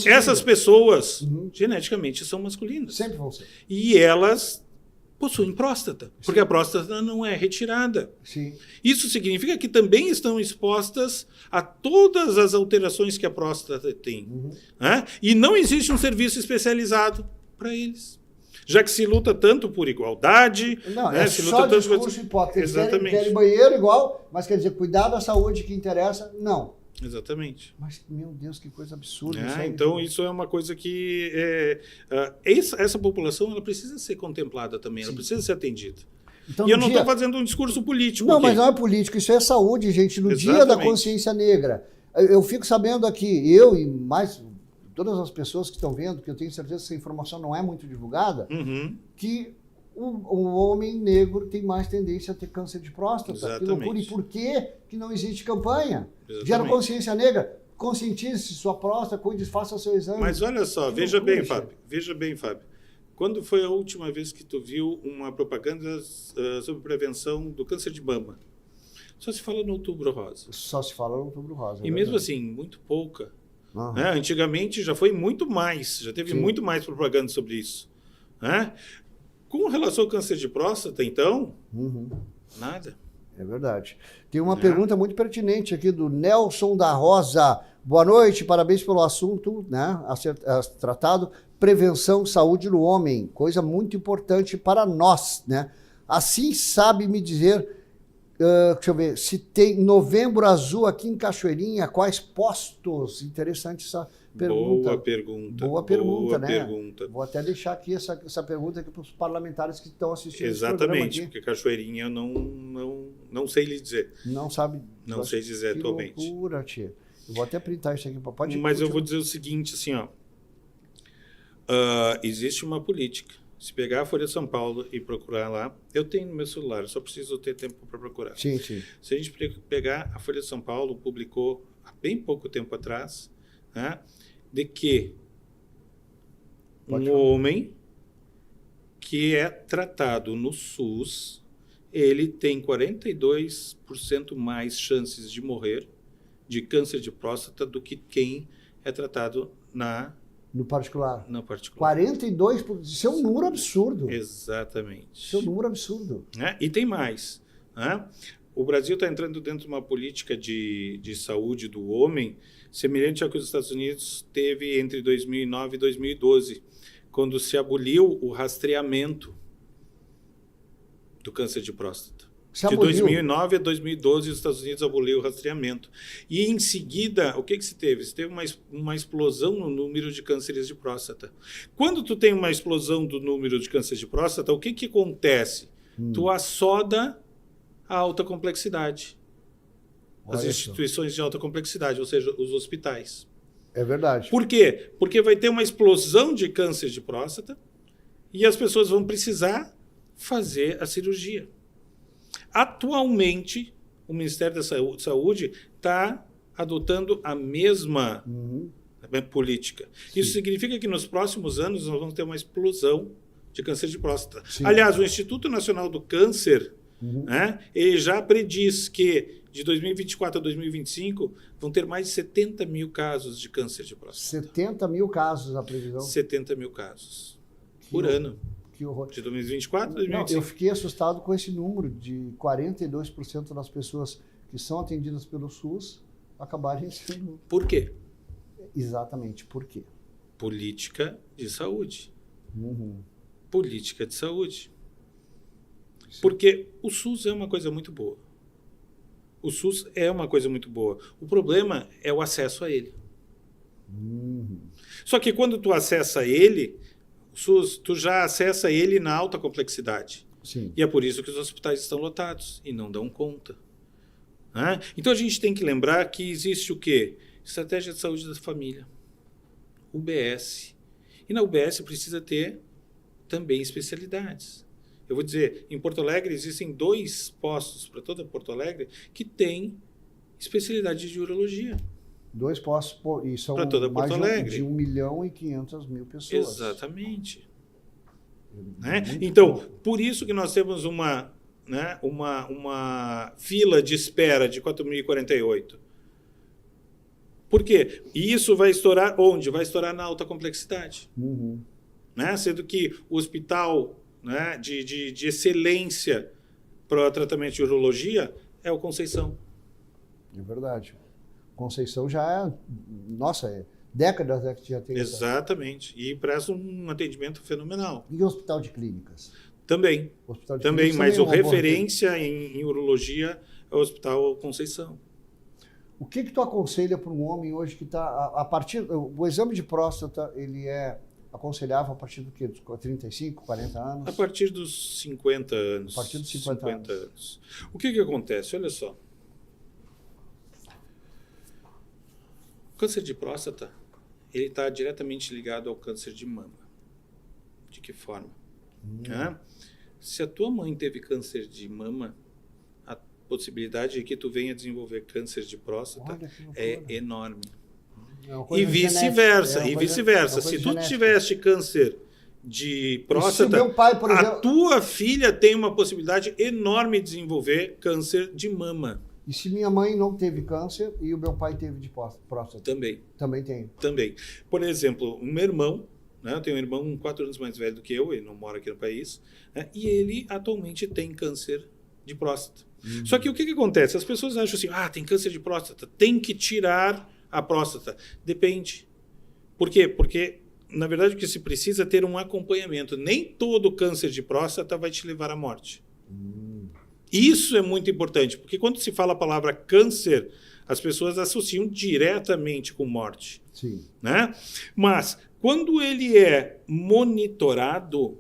essas pessoas geneticamente são masculinas. Sempre vão ser. E elas possuem próstata, porque a próstata não é retirada. Sim. Isso significa que também estão expostas a todas as alterações que a próstata tem. Né? E não existe um serviço especializado para eles. Já que se luta tanto por igualdade... Não, né? se luta tanto discurso hipócrita. Exatamente. Querem banheiro igual, mas quer dizer, cuidar da saúde que interessa, não. Exatamente. Mas, meu Deus, que coisa absurda. Então, isso é uma coisa que... essa população ela precisa ser contemplada também, ela precisa ser atendida. Então, e eu não estou fazendo um discurso político Não, aqui. mas não é político, isso é saúde, gente. No Dia da Consciência Negra, eu fico sabendo aqui, eu e mais todas as pessoas que estão vendo, que eu tenho certeza que essa informação não é muito divulgada, que o homem negro tem mais tendência a ter câncer de próstata. Exatamente. Que loucura. E por que não existe campanha? Exatamente. Dia da Consciência Negra, conscientize-se sua próstata, cuide, faça o seu exame. Mas olha só, veja bem, Fábio. Quando foi a última vez que tu viu uma propaganda sobre prevenção do câncer de mama? Só se fala no Outubro Rosa. Só se fala no Outubro Rosa. E mesmo assim, muito pouca. Né? Antigamente já foi muito mais, já teve muito mais propaganda sobre isso. Né? Com relação ao câncer de próstata, então, nada. É verdade. Tem uma pergunta muito pertinente aqui do Nelson da Rosa. Boa noite, parabéns pelo assunto, né, a tratado. Prevenção, saúde no homem, coisa muito importante para nós, né? Assim sabe me dizer, deixa eu ver, se tem Novembro Azul aqui em Cachoeirinha, quais postos? Interessante essa pergunta. Boa pergunta, né? Vou até deixar aqui essa pergunta aqui para os parlamentares que estão assistindo. Exatamente, porque Cachoeirinha eu não sei lhe dizer. Não sabe? Não sei dizer atualmente. Que loucura, tia. Eu vou até printar isso aqui. Pode ir. Mas eu vou dizer o seguinte, assim, ó. Existe uma política. Se pegar a Folha de São Paulo e procurar lá, eu tenho no meu celular, eu só preciso ter tempo para procurar. Sim. Se a gente pegar a Folha de São Paulo, publicou há bem pouco tempo atrás, né, de que homem que é tratado no SUS, ele tem 42% mais chances de morrer de câncer de próstata do que quem é tratado na No particular. No particular. 42%. Isso é um número absurdo. Exatamente. Isso é um número absurdo. Né? E tem mais. Né? O Brasil está entrando dentro de uma política de saúde do homem semelhante ao que os Estados Unidos teve entre 2009 e 2012, quando se aboliu o rastreamento do câncer de próstata. De 2009 a 2012, os Estados Unidos aboliu o rastreamento. E, em seguida, o que se teve? Se teve uma explosão no número de cânceres de próstata. Quando tu tem uma explosão do número de cânceres de próstata, o que acontece? Tu assoda a alta complexidade. As instituições de alta complexidade, ou seja, os hospitais. É verdade. Por quê? Porque vai ter uma explosão de câncer de próstata e as pessoas vão precisar fazer a cirurgia. Atualmente, o Ministério da Saúde está adotando a mesma política. Sim. Isso significa que nos próximos anos nós vamos ter uma explosão de câncer de próstata. Sim. Aliás, o Instituto Nacional do Câncer, né, ele já prediz que de 2024 a 2025 vão ter mais de 70 mil casos de câncer de próstata. 70 mil casos a previsão. 70 mil casos por ano. Que horror. De 2024 a Não, 2025. eu fiquei assustado com esse número de 42% das pessoas que são atendidas pelo SUS acabarem sendo... Por quê? Exatamente, por quê? Política de saúde. Política de saúde. Porque o SUS é uma coisa muito boa. O SUS é uma coisa muito boa. O problema é o acesso a ele. Só que quando tu acessa ele, o SUS, tu já acessa ele na alta complexidade. Sim. E é por isso que os hospitais estão lotados e não dão conta. Né? Então a gente tem que lembrar que existe o quê? Estratégia de saúde da família. UBS. E na UBS precisa ter também especialidades. Eu vou dizer, em Porto Alegre existem 2 postos para toda Porto Alegre que tem especialidade de urologia. 2 postos, e são Para toda mais Porto Alegre. de 1.500.000 pessoas. Exatamente. Né? Então, por isso que nós temos uma fila de espera de 4.048. Por quê? E isso vai estourar onde? Vai estourar na alta complexidade. Né? Sendo que o hospital, né, de excelência para o tratamento de urologia é o Conceição. É verdade. Conceição já é... Nossa, é décadas que já tem... Exatamente. E presta um atendimento fenomenal. E hospital de clínicas? Também. Hospital de Também, clínicas mas também o é uma boa referência em urologia é o Hospital Conceição. O que tu aconselha para um homem hoje que está a partir... O exame de próstata, ele é aconselhável a partir do quê? Dos 35, 40 anos? A partir dos 50 anos. A partir dos 50 anos. O que acontece? Olha só. O câncer de próstata, ele está diretamente ligado ao câncer de mama. De que forma? Se a tua mãe teve câncer de mama, a possibilidade de que tu venha desenvolver câncer de próstata é enorme. E vice-versa. Se tu tiveste câncer de próstata, meu pai, por exemplo, a tua filha tem uma possibilidade enorme de desenvolver câncer de mama. E se minha mãe não teve câncer e o meu pai teve de próstata? Também. Também tem. Também. Por exemplo, o meu irmão, né, eu tenho um irmão 4 anos mais velho do que eu, ele não mora aqui no país, né, e ele atualmente tem câncer de próstata. Só que o que acontece? As pessoas acham assim, tem câncer de próstata, tem que tirar a próstata. Depende. Por quê? Porque, na verdade, o que se precisa é ter um acompanhamento. Nem todo câncer de próstata vai te levar à morte. Isso é muito importante, porque quando se fala a palavra câncer, as pessoas associam diretamente com morte. Sim. Né? Mas, quando ele é monitorado,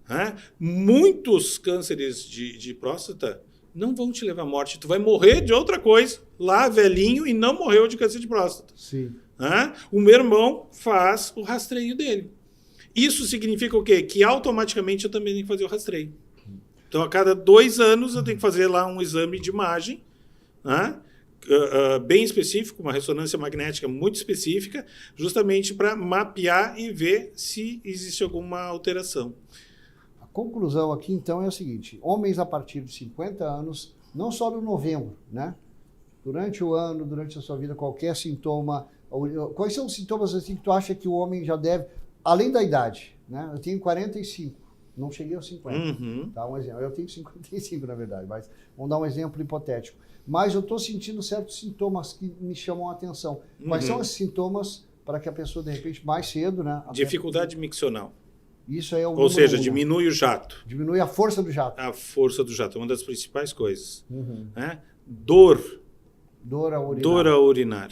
né, muitos cânceres de próstata não vão te levar à morte. Tu vai morrer de outra coisa, lá velhinho, e não morreu de câncer de próstata. Sim. Né? O meu irmão faz o rastreio dele. Isso significa o quê? Que automaticamente eu também tenho que fazer o rastreio. Então, a cada 2 anos, eu tenho que fazer lá um exame de imagem, né? Bem específico, uma ressonância magnética muito específica, justamente para mapear e ver se existe alguma alteração. A conclusão aqui, então, é o seguinte. Homens a partir de 50 anos, não só no novembro, né? Durante o ano, durante a sua vida, qualquer sintoma Quais são os sintomas assim que tu acha que o homem já deve, além da idade, né? Eu tenho 45, não cheguei aos 50. Uhum. Tá, um exemplo. Eu tenho 55, na verdade, mas vamos dar um exemplo hipotético. Mas eu estou sentindo certos sintomas que me chamam a atenção. Quais são esses sintomas para que a pessoa, de repente, mais cedo, né? Dificuldade miccional. Isso aí é o Ou seja, número 1. diminui o jato. Diminui a força do jato. A força do jato, uma das principais coisas. Né? Dor. Dor a urinar. Dor a urinar.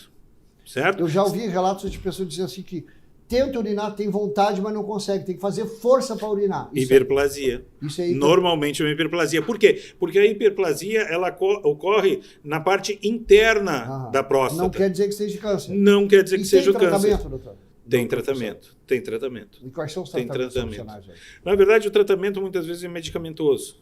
Certo? Eu já ouvi relatos de pessoas dizendo assim que tenta urinar, tem vontade, mas não consegue. Tem que fazer força para urinar. Hiperplasia. Isso aí. Normalmente é uma hiperplasia. Por quê? Porque a hiperplasia ela ocorre na parte interna da próstata. Não quer dizer que seja câncer. Não quer dizer que seja o câncer. Tem tratamento, doutor? Tem tratamento. Tem tratamento. E quais são os Tem tratamentos tratamento. opcionais aí? Na verdade, o tratamento muitas vezes é medicamentoso.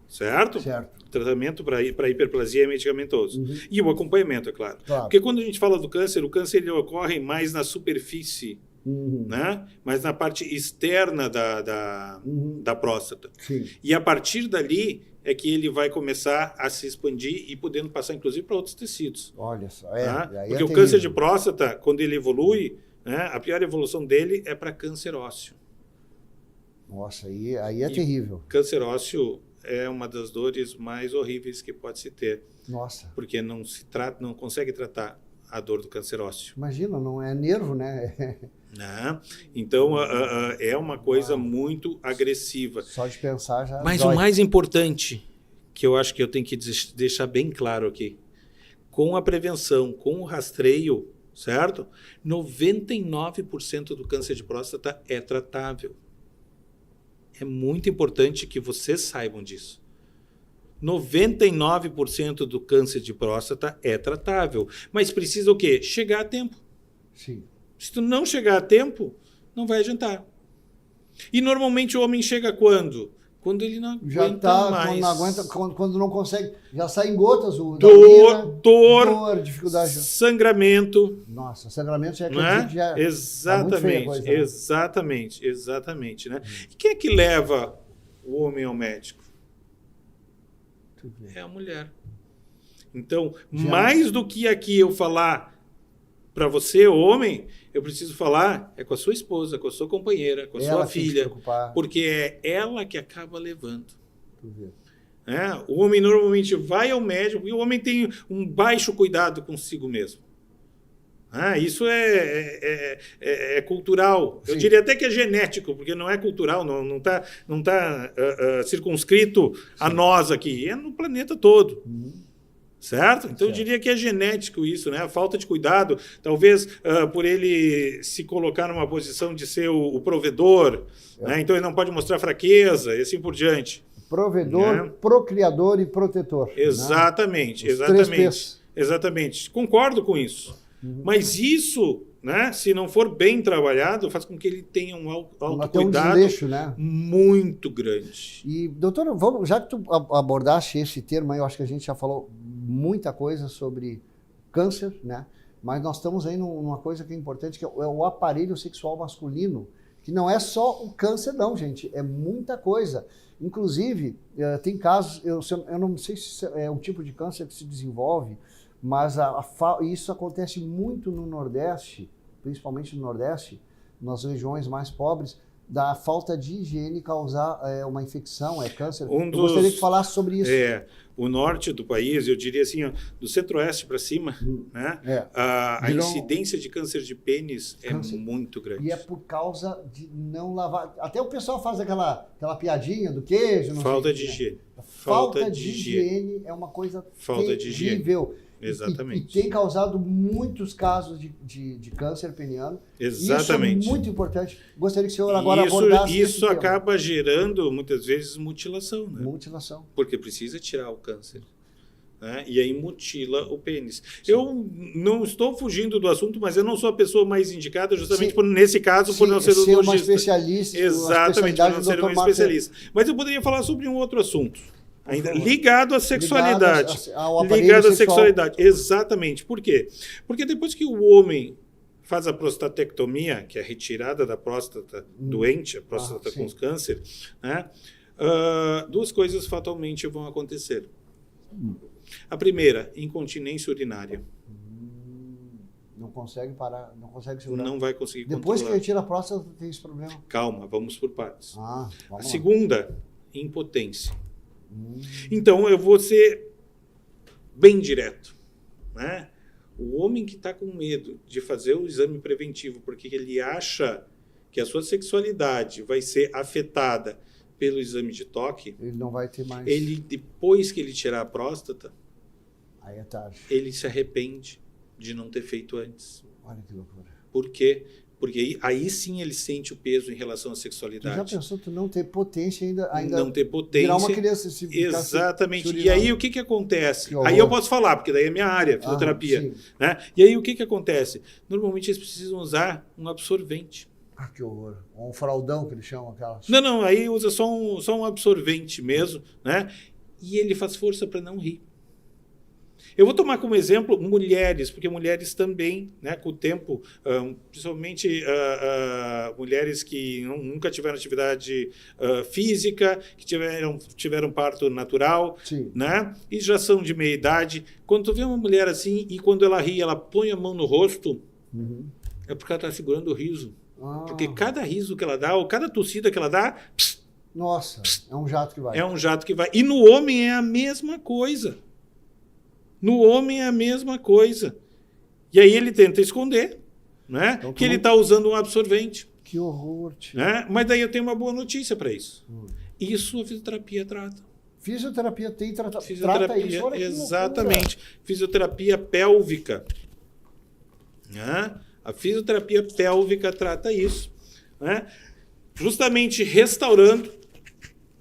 Certo? Certo. O tratamento para hiperplasia é medicamentoso. E o acompanhamento, é claro. Porque quando a gente fala do câncer, o câncer ele ocorre mais na superfície, né? Mas na parte externa da próstata. Sim. E a partir dali é que ele vai começar a se expandir e podendo passar, inclusive, para outros tecidos. Olha só. Tá? Aí Porque é o câncer de terrível. próstata, quando ele evolui, né, a pior evolução dele é para câncer ósseo. Nossa, aí é terrível. Câncer ósseo é uma das dores mais horríveis que pode se ter. Nossa. Porque não consegue tratar a dor do câncer ósseo. Imagina, não é nervo, né? Né? Então, é uma coisa muito agressiva. Só de pensar já Mas dói. o mais importante, que eu acho que eu tenho que deixar bem claro aqui, com a prevenção, com o rastreio, certo? 99% do câncer de próstata é tratável. É muito importante que vocês saibam disso. 99% do câncer de próstata é tratável. Mas precisa o quê? Chegar a tempo. Sim. Se tu não chegar a tempo, não vai adiantar. E normalmente o homem chega quando? Quando ele não Já aguenta tá, mais. quando não aguenta, quando não consegue, já sai em gotas da urina, Dor, dificuldade. sangramento. Nossa, sangramento já quer Né? dizer que já Exatamente, tá muito feia a coisa, né? exatamente. Né? E quem é que leva o homem ao médico? É a mulher. Então, mais do que aqui eu falar para você, homem, eu preciso falar é com a sua esposa, com a sua companheira, com a Ela sua tem que se filha, preocupar. porque é ela que acaba levando. Tu vê. O homem normalmente vai ao médico e o homem tem um baixo cuidado consigo mesmo. Isso é cultural. Eu Sim. diria até que é genético, porque não é cultural, não tá circunscrito a nós aqui, é no planeta todo. Certo? Então eu diria que é genético isso, né? A falta de cuidado, talvez por ele se colocar numa posição de ser o provedor, né? Então ele não pode mostrar fraqueza e assim por diante. Provedor, procriador e protetor. Exatamente, Os três exatamente. P's. Exatamente. Concordo com isso. Mas isso, né, se não for bem trabalhado, faz com que ele tenha um Até um autocuidado desleixo, né? muito grande. E, doutor, já que tu abordaste esse termo aí, eu acho que a gente já falou muita coisa sobre câncer, né? Mas nós estamos aí numa coisa que é importante, que é o aparelho sexual masculino, que não é só o câncer não, gente, é muita coisa. Inclusive, tem casos, eu não sei se é um tipo de câncer que se desenvolve, mas isso acontece muito no Nordeste, principalmente no Nordeste, nas regiões mais pobres, da falta de higiene causar uma infecção, câncer. Eu gostaria que falasse sobre isso. O norte do país, eu diria assim, do centro-oeste para cima, né? A incidência de câncer de pênis é muito grande. E é por causa de não lavar. Até o pessoal faz aquela piadinha do queijo. Falta de higiene. Falta de higiene é uma coisa terrível. Exatamente. E tem causado muitos casos de câncer peniano. Exatamente. Isso é muito importante. Gostaria que o senhor agora abordasse isso acaba gerando, muitas vezes, mutilação. Né? Mutilação. Porque precisa tirar o câncer. Né? E aí mutila o pênis. Sim. Eu não estou fugindo do assunto, mas eu não sou a pessoa mais indicada, justamente nesse caso, por não ser urologista. Uma especialista. Exatamente, por não ser uma especialista. Mas eu poderia falar sobre um outro assunto. Ainda ligado à sexualidade. Ligado à sexualidade. Exatamente. Por quê? Porque depois que o homem faz a prostatectomia, que é a retirada da próstata doente, a próstata com câncer, né? Duas coisas fatalmente vão acontecer. A primeira, incontinência urinária. Não consegue parar, não consegue segurar. Não vai conseguir Depois que controlar. ele tira a próstata, tem esse problema. Calma, vamos por partes. Ah, A vamos lá. segunda, impotência. Então, eu vou ser bem direto, né? O homem que está com medo de fazer o exame preventivo porque ele acha que a sua sexualidade vai ser afetada pelo exame de toque, Ele não vai ter mais. ele, depois que ele tirar a próstata, Aí é tarde. ele se arrepende de não ter feito antes. Olha que loucura. Por quê? Porque aí sim ele sente o peso em relação à Tu já sexualidade. pensou tu não ter potência ainda Não ter virar potência. uma criança se ficar Exatamente. se E urinar? aí o que acontece? Que horror. Aí eu posso falar, porque daí é minha área, fisioterapia. sim. Né? E aí o que acontece? Normalmente eles precisam usar um absorvente. Ah, que horror. Ou um fraldão que eles chamam aquela. Não, aí usa só um absorvente mesmo, né? E ele faz força para não rir. Eu vou tomar como exemplo mulheres, porque mulheres também, né, com o tempo, principalmente mulheres que nunca tiveram atividade física, que tiveram parto natural, Sim. né, e já são de meia idade. Quando tu vê uma mulher assim e quando ela ri, ela põe a mão no rosto, é porque ela está segurando o riso. Ah, Porque cada riso que ela dá, ou cada tossida que ela dá, nossa, é um jato que vai. é um jato que vai. E no homem é a mesma coisa. No homem é a mesma coisa. E aí ele tenta esconder, né? Então, Que ele está usando um absorvente. Que horror, tio. Né? Mas daí eu tenho uma boa notícia para isso. Isso a fisioterapia trata. Fisioterapia tem trata isso. Fisioterapia, Olha que exatamente. Fisioterapia pélvica. Né? A fisioterapia pélvica trata isso. Né? Justamente restaurando,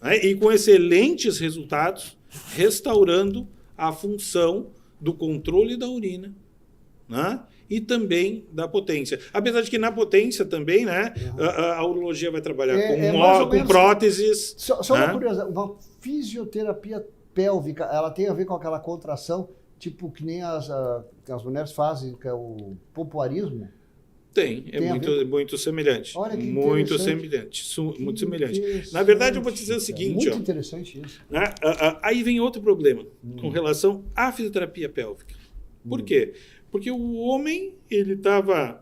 né? E com excelentes resultados, restaurando a função do controle da urina, né? E também da potência. Apesar de que na potência também, né, a urologia vai trabalhar com próteses. Só né? uma curiosidade, uma fisioterapia pélvica, ela tem a ver com aquela contração, tipo que nem as mulheres fazem, que é o pompoarismo? Tem, é Tem a ver? muito semelhante. Olha que muito interessante. semelhante. Muito Que semelhante. interessante, Na verdade, eu vou te dizer o cara. seguinte, Muito ó. interessante isso. Né? Aí vem outro problema com relação à fisioterapia pélvica. Por quê? Porque o homem ele estava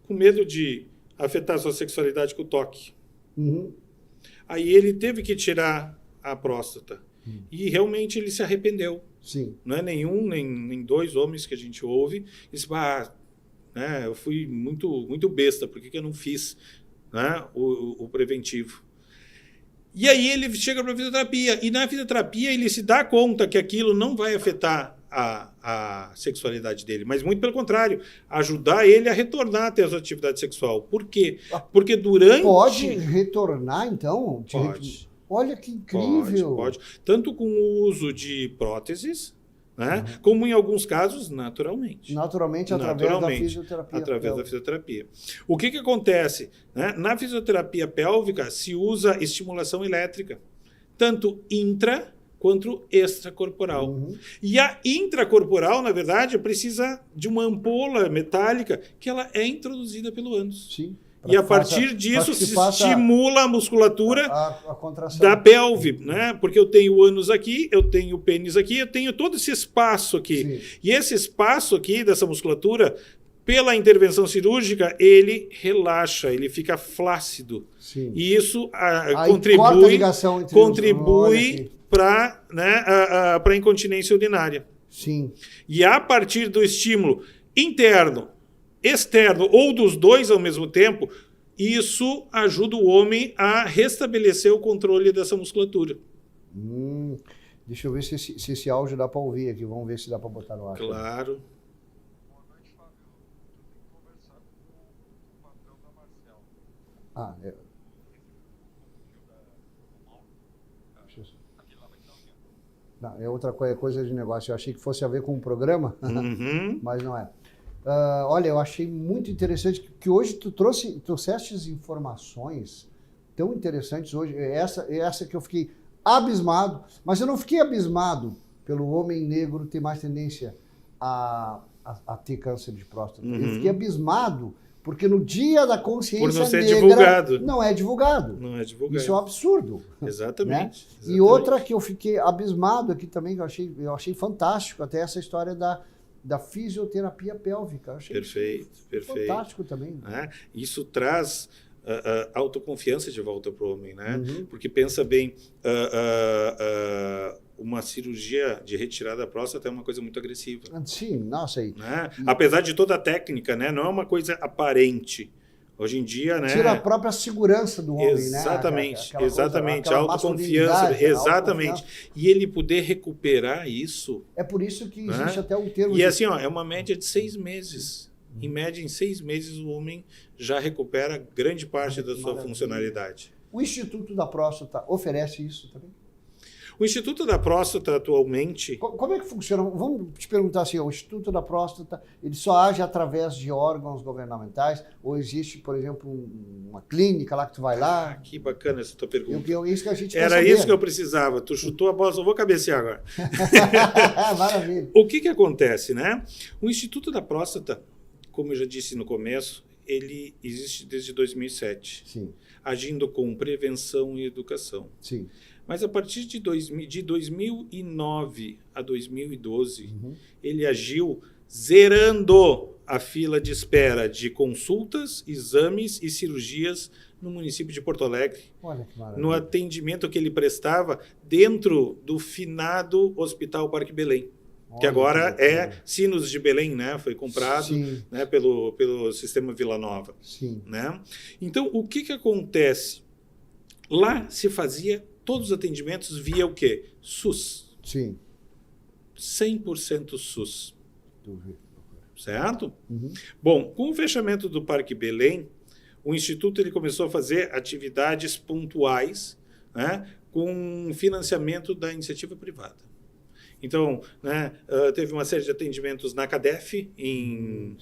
com medo de afetar a sua sexualidade com o toque. Uhum. Aí ele teve que tirar a próstata. E realmente ele se arrependeu. Sim. Não é nenhum, nem dois homens que a gente ouve. Disse, né, eu fui muito besta, por que eu não fiz, né, o preventivo? E aí ele chega para a fisioterapia, e na fisioterapia ele se dá conta que aquilo não vai afetar a sexualidade dele, mas muito pelo contrário, ajudar ele a retornar a ter a sua atividade sexual. Por quê? Porque durante... Pode retornar, então? Pode. Olha que incrível. Pode. Tanto com o uso de próteses, né, como em alguns casos, naturalmente. Naturalmente, através da fisioterapia. Através da fisioterapia. O que acontece? Né? Na fisioterapia pélvica se usa estimulação elétrica, tanto intra quanto extracorporal. E a intracorporal, na verdade, precisa de uma ampola metálica que ela é introduzida pelo ânus. Sim. E a partir disso se estimula a musculatura a contração da pelve, né? Porque eu tenho o ânus aqui, eu tenho o pênis aqui, eu tenho todo esse espaço aqui. Sim. E esse espaço aqui dessa musculatura, pela intervenção cirúrgica, ele relaxa, ele fica flácido. Sim. E isso Aí corta a ligação entre contribui para, né, a incontinência urinária. Sim. E a partir do estímulo interno, externo ou dos dois ao mesmo tempo, isso ajuda o homem a restabelecer o controle dessa musculatura. Deixa eu ver se esse áudio dá para ouvir aqui. Vamos ver se dá para botar no ar. Claro. Boa noite, Fábio. Eu tenho que conversar com o patrão da Marcel. Ah, é. Não, é outra coisa de negócio. Eu achei que fosse a ver com o programa, mas não é. Olha, eu achei muito interessante que hoje tu trouxeste informações tão interessantes hoje. Essa que eu fiquei abismado, mas eu não fiquei abismado pelo homem negro ter mais tendência a ter câncer de próstata. Eu fiquei abismado porque no dia da consciência por não ser negra divulgado. não é divulgado. Não é divulgado. Isso é um absurdo. Exatamente. Né? E outra que eu fiquei abismado aqui também, que eu achei fantástico, até essa história da fisioterapia pélvica. Eu achei Perfeito, isso perfeito. fantástico também. Né? Isso traz autoconfiança de volta para o homem, né? Uhum. Porque pensa bem, uma cirurgia de retirada da próstata é uma coisa muito agressiva, Sim, nossa, aí. né? Apesar de toda a técnica, né? Não é uma coisa aparente. Hoje em dia, né? Tira a própria segurança do homem, Exatamente, né? exatamente, a autoconfiança, exatamente. E ele poder recuperar isso. É por isso que Né? existe até um termo E assim, ó, é uma média de 6 meses. Em média, em 6 meses, o homem já recupera grande parte da sua Maravilha. funcionalidade. O Instituto da Próstata oferece isso também? O Instituto da Próstata, atualmente, Como é que funciona? Vamos te perguntar assim, o Instituto da Próstata, ele só age através de órgãos governamentais? Ou existe, por exemplo, uma clínica lá que tu vai lá? que bacana essa tua pergunta. Isso que a gente quer Era saber. isso que eu precisava. Tu chutou a bola, só vou cabecear agora. Maravilha. O que acontece, né? O Instituto da Próstata, como eu já disse no começo, ele existe desde 2007, Sim, agindo com prevenção e educação. sim. Mas a partir de 2009 a 2012, ele agiu zerando a fila de espera de consultas, exames e cirurgias no município de Porto Alegre, Olha que maravilha. no atendimento que ele prestava dentro do finado Hospital Parque Belém, que Olha agora que é bacana. Sinos de Belém, né? Foi comprado, Sim, né, pelo sistema Vila Nova. sim. Né? Então, o que acontece? Lá se fazia todos os atendimentos via o quê? SUS. Sim. 100% SUS. Duvido. Certo? Uhum. Bom, com o fechamento do Parque Belém, o Instituto ele começou a fazer atividades pontuais, né, com financiamento da iniciativa privada. Então, né, teve uma série de atendimentos na CADEF, em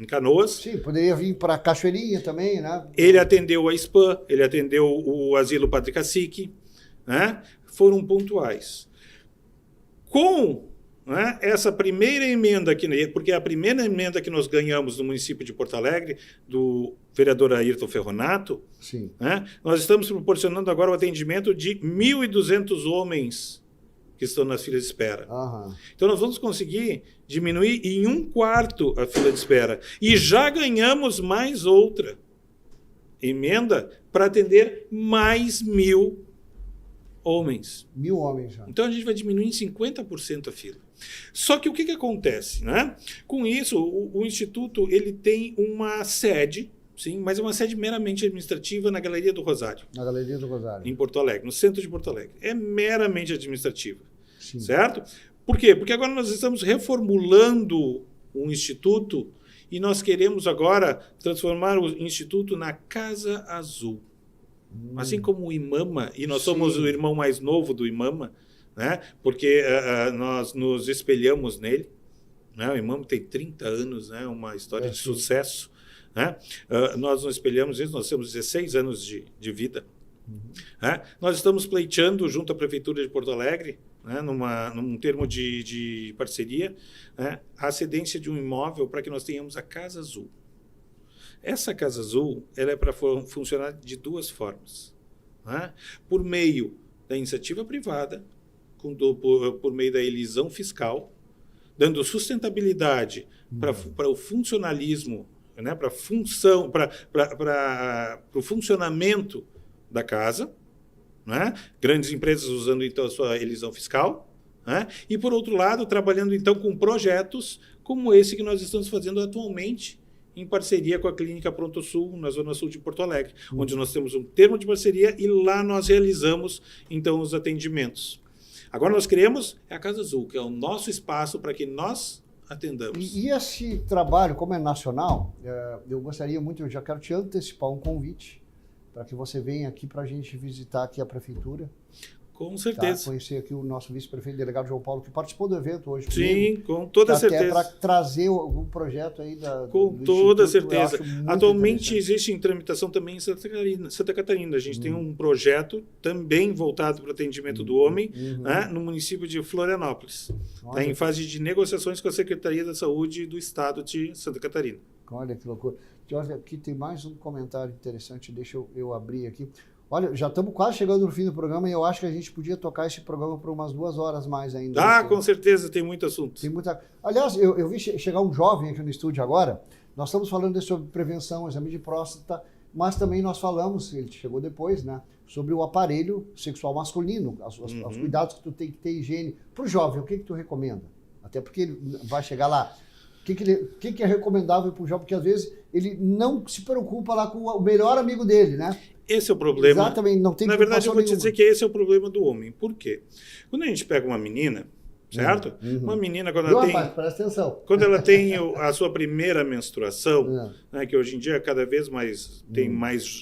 Canoas. Sim, poderia vir para Cachoeirinha também, né? Ele atendeu a SPAM, ele atendeu o Asilo Padre Cacique, né? Foram pontuais. Com, né, essa primeira emenda, porque a primeira emenda que nós ganhamos no município de Porto Alegre, do vereador Ayrton Ferronato, Sim. né, nós estamos proporcionando agora o atendimento de 1.200 homens que estão nas filas de espera. Aham. Então, nós vamos conseguir diminuir em 1/4 a fila de espera. E já ganhamos mais outra emenda para atender mais 1.000 homens. 1.000 homens já. Então, a gente vai diminuir em 50% a fila. Só que o que acontece, né? Com isso, o Instituto ele tem uma sede, sim, mas é uma sede meramente administrativa na Galeria do Rosário, Na Galeria do Rosário. em Porto Alegre, no centro de Porto Alegre. É meramente administrativa. Sim. Certo? Por quê? Porque agora nós estamos reformulando o Instituto e nós queremos agora transformar o Instituto na Casa Azul. Assim como o Imama, e nós somos o irmão mais novo do Imama, né? Porque nós nos espelhamos nele. Né? O Imama tem 30 anos, né? Uma história de sucesso. Né? Nós nos espelhamos nisso, nós temos 16 anos de vida. Né? Nós estamos pleiteando junto à Prefeitura de Porto Alegre, né, num termo de parceria, né, a cedência de um imóvel para que nós tenhamos a Casa Azul. Essa Casa Azul ela é para funcionar de duas formas. Né? Por meio da iniciativa privada, por meio da elisão fiscal, dando sustentabilidade para o funcionalismo, né, para o funcionamento da casa, né? Grandes empresas usando então a sua elisão fiscal, né? E por outro lado trabalhando então com projetos como esse que nós estamos fazendo atualmente em parceria com a Clínica Pronto Sul na Zona Sul de Porto Alegre, onde nós temos um termo de parceria e lá nós realizamos então os atendimentos. Agora nós criamos a Casa Azul, que é o nosso espaço para que nós atendamos. E esse trabalho, como é nacional, eu gostaria muito, eu já quero te antecipar um convite para que você venha aqui para a gente visitar aqui a prefeitura. Com certeza. Tá? Conhecer aqui o nosso vice-prefeito delegado João Paulo, que participou do evento hoje comigo. Sim, com toda Até certeza. para trazer algum projeto aí Com do toda Instituto, eu certeza. acho muito Atualmente interessante. existe em tramitação também em Santa Catarina. A gente tem um projeto também voltado para o atendimento do homem, né, no município de Florianópolis. Está em fase de negociações com a Secretaria da Saúde do Estado de Santa Catarina. Olha que loucura. Olha, aqui tem mais um comentário interessante, deixa eu abrir aqui. Olha, já estamos quase chegando no fim do programa e eu acho que a gente podia tocar esse programa por umas 2 horas mais ainda. Ah, com certeza, tem muito assunto. Tem muita... Aliás, eu vi chegar um jovem aqui no estúdio agora. Nós estamos falando sobre prevenção, exame de próstata, mas também nós falamos, ele chegou depois, né, sobre o aparelho sexual masculino, os cuidados que tu tem que ter, higiene. Para o jovem, o que tu recomenda? Até porque ele vai chegar lá. O que é recomendável para o jovem? Porque às vezes ele não se preocupa lá com o melhor amigo dele, né? Esse é o problema. Exatamente, não tem Na verdade, eu vou te nenhuma. dizer que esse é o problema do homem. Por quê? Quando a gente pega uma menina, certo? Uma menina, quando ela tem... Rapaz, presta atenção. Quando ela tem a sua primeira menstruação, né, que hoje em dia cada vez mais tem mais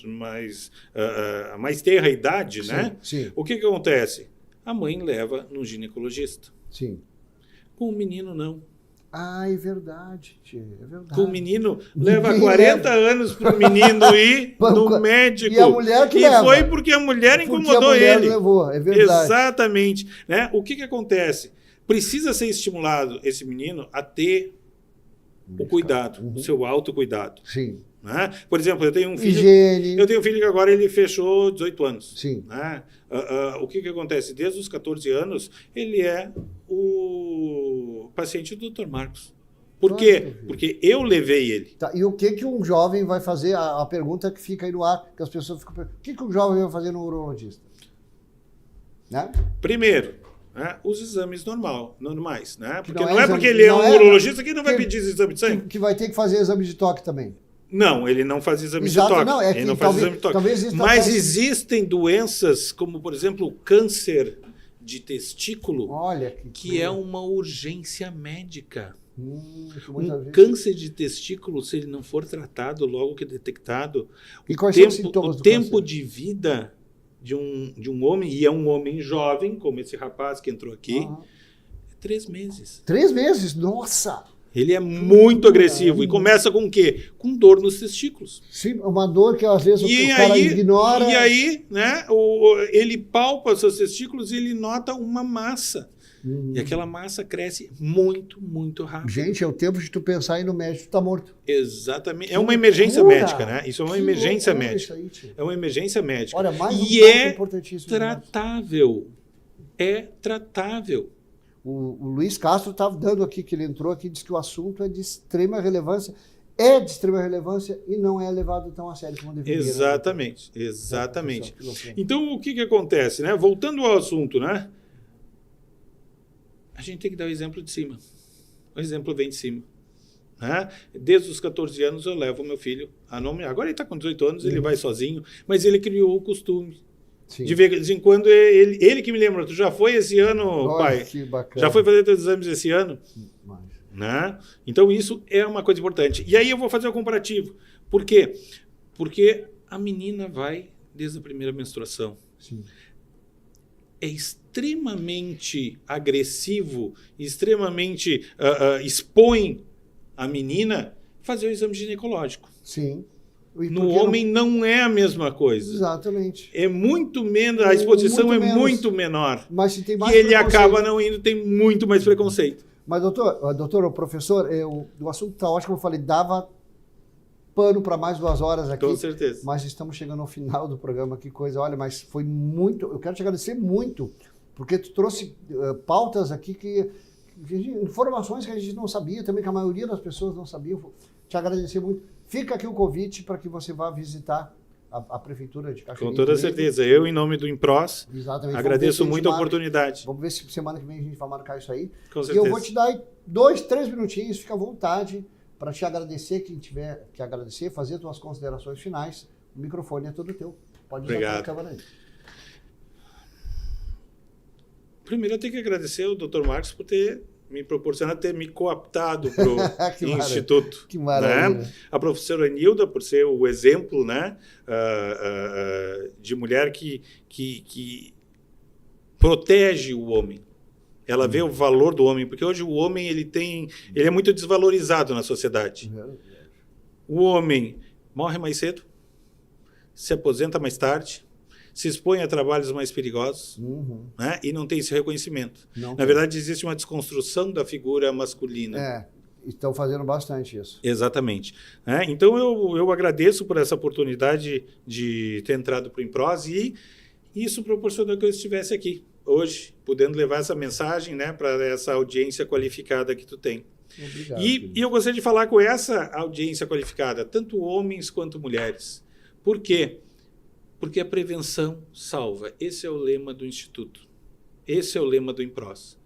tenra a idade, né? Sim. O que acontece? A mãe leva no ginecologista. Sim. Com o menino, não. Ah, é verdade, tia, é verdade. Com o menino, Ninguém leva 40 anos para o menino ir no médico. E a mulher que leva. foi porque a mulher incomodou ele. Levou, é verdade. Exatamente. Né? O que acontece? Precisa ser estimulado esse menino a ter o cuidado, o seu autocuidado. Sim. Né? Por exemplo, eu tenho um filho. Higiene. Eu tenho um filho que agora ele fechou 18 anos. Sim. Né? O que acontece? Desde os 14 anos, ele é o paciente do Dr. Marcos. Por quê? Porque eu levei ele. Tá, e o que um jovem vai fazer? A pergunta que fica aí no ar, que as pessoas ficam perguntando. O que um jovem vai fazer no urologista? Né? Primeiro, né, os exames normais. Né? Porque não não é é porque exame- ele é não um é- urologista que não vai que- pedir esse exame de sangue. Que vai ter que fazer exame de toque também. Não, ele não faz exame Exato, de toque. não, é ele que não faz talvez- exame de toque. talvez exista Mas até- existem doenças como, por exemplo, o câncer de testículo, Olha que é uma urgência médica. que muita Um gente- câncer de testículo, se ele não for tratado logo que detectado, E quais são os sintomas o do tempo câncer? de vida de um homem, e é um homem jovem, como esse rapaz que entrou aqui, Aham. é 3 meses. 3 meses? Nossa! Ele é muito agressivo. E começa com o quê? Com dor nos testículos. Sim, uma dor que às vezes E o cara aí, ignora. e aí, né, ele palpa seus testículos e ele nota uma massa. E aquela massa cresce muito, muito rápido. Gente, é o tempo de tu pensar em ir no médico, tu tá morto. Exatamente. É Que uma emergência loucura! médica, né? Isso é uma Que emergência loucura médica. isso aí, tio. É uma emergência médica. Olha, mais um e ponto é importantíssimo. tratável. É tratável. O Luiz Castro estava dando aqui, que ele entrou aqui, disse que o assunto é de extrema relevância. É de extrema relevância e não é levado tão a sério como deveria. Exatamente. Né? Exatamente. Que loucura. Então, o que acontece, né? Voltando ao assunto, né? A gente tem que dar o exemplo de cima. O exemplo vem de cima. Né? Desde os 14 anos eu levo meu filho a nome. Agora ele está com 18 anos, ele vai sozinho, mas ele criou o costume. Sim. De vez em quando ele que me lembra, tu já foi esse ano, Olha, pai? que bacana. Já foi fazer teus exames esse ano? Mas- Né? Então isso é uma coisa importante. E aí eu vou fazer o comparativo. Por quê? Porque a menina vai desde a primeira menstruação. Sim. É extremamente agressivo, extremamente expõe a menina fazer o exame ginecológico. Sim. E No porque homem não é a mesma coisa. Exatamente. É muito menos, a exposição Muito é menos. muito menor. Mas se tem E mais ele preconceito. acaba não indo, tem muito mais preconceito. Mas, doutor, o professor, o assunto está ótimo, eu falei, dava pano para mais 2 horas aqui. Com certeza. Mas estamos chegando ao final do programa, que coisa. Olha, mas foi muito. Eu quero te agradecer muito, porque tu trouxe pautas aqui informações que a gente não sabia, também que a maioria das pessoas não sabiam. Te agradecer muito. Fica aqui o convite para que você vá visitar a Prefeitura de Cachoeirinha. Com toda certeza. Eu, em nome do Impros, Exatamente. agradeço Vamos ver se muito a marca. oportunidade. Vamos ver se semana que vem a gente vai marcar isso aí. Com E eu certeza. vou te dar aí 2, 3 minutinhos, fica à vontade para te agradecer, quem tiver que agradecer, fazer tuas considerações finais. O microfone é todo teu. Pode usar Obrigado. a câmera aí. Primeiro, eu tenho que agradecer ao Dr. Marcos por ter me proporcionado, ter me cooptado para o Que maravilha. Instituto. Que maravilha. Né? A professora Nilda, por ser o exemplo, né, de mulher que protege o homem. Ela vê o valor do homem, porque hoje o homem ele é muito desvalorizado na sociedade. O homem morre mais cedo, se aposenta mais tarde, se expõe a trabalhos mais perigosos, né? E não tem esse reconhecimento. Não Na tem. verdade, existe uma desconstrução da figura masculina. É. Estão fazendo bastante isso. Exatamente. Então, eu agradeço por essa oportunidade de ter entrado para o Impros e isso proporcionou que eu estivesse aqui hoje, podendo levar essa mensagem, né, para essa audiência qualificada que tu tem. Obrigado. E eu gostaria de falar com essa audiência qualificada, tanto homens quanto mulheres. Por quê? Porque a prevenção salva. Esse é o lema do Instituto. Esse é o lema do Impros.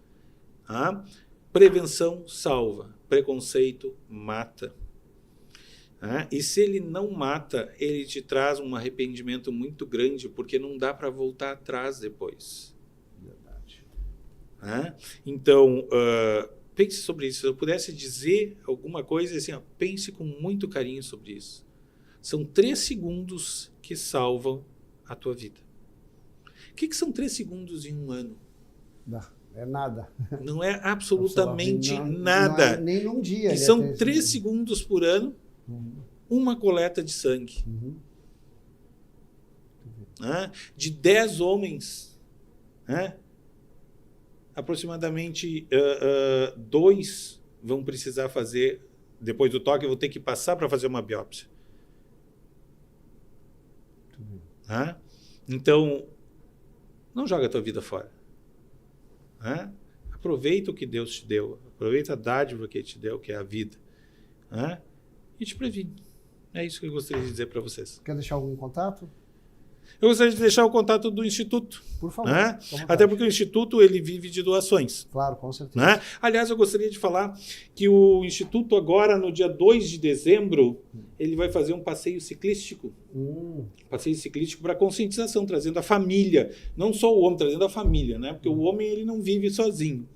Prevenção salva. Preconceito mata. E se ele não mata, ele te traz um arrependimento muito grande, porque não dá para voltar atrás depois. Verdade. Então, pense sobre isso. Se eu pudesse dizer alguma coisa, assim, pense com muito carinho sobre isso. São 3 segundos que salvam a tua vida. O que são 3 segundos em um ano? Não, é nada. Não é absolutamente não, nada. Não é nem num dia. E são 3 segundos por ano, uma coleta de sangue. De 10 homens, aproximadamente 2 vão precisar fazer, depois do toque, eu vou ter que passar para fazer uma biópsia. Então, não joga a tua vida fora. Aproveita o que Deus te deu, aproveita a dádiva que Ele te deu, que é a vida, e te previne. É isso que eu gostaria de dizer para vocês. Quer deixar algum contato? Eu gostaria de deixar o contato do Instituto. Por favor. Até porque o Instituto ele vive de doações. Claro, com certeza. Aliás, eu gostaria de falar que o Instituto agora, no dia 2 de dezembro, ele vai fazer um passeio ciclístico. Passeio ciclístico para conscientização, trazendo a família. Não só o homem, trazendo a família, né? Porque o homem ele não vive sozinho.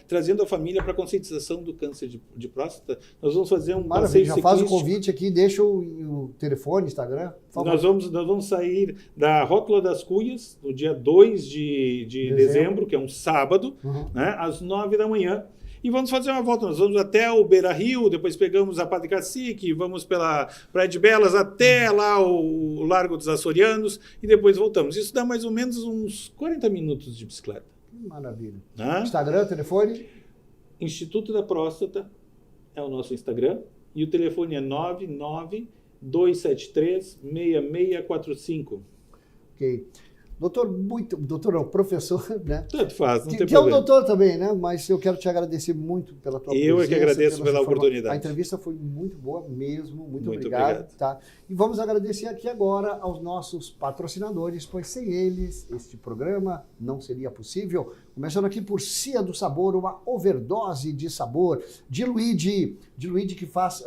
Trazendo a família para a conscientização do câncer de próstata. Nós vamos fazer um passeio já ciclístico. faz o convite aqui, deixa o telefone, Instagram. Nós vamos sair da Rótula das Cuias no dia 2 de dezembro, que é um sábado, às 9 da manhã. E vamos fazer uma volta. Nós vamos até o Beira Rio, depois pegamos a Padre Cacique, vamos pela Praia de Belas até lá o Largo dos Açorianos e depois voltamos. Isso dá mais ou menos uns 40 minutos de bicicleta. Maravilha. Instagram, telefone? Instituto da Próstata é o nosso Instagram e o telefone é 992736645. Ok. Doutor não, professor, né? Tanto faz, não tem que é um problema. doutor também, né? Mas eu quero te agradecer muito pela tua presença. Eu é que agradeço pela oportunidade. A entrevista foi muito boa mesmo, muito obrigado. Tá? E vamos agradecer aqui agora aos nossos patrocinadores, pois sem eles este programa não seria possível. Começando aqui por Cia do Sabor, uma overdose de sabor. Diluide que faz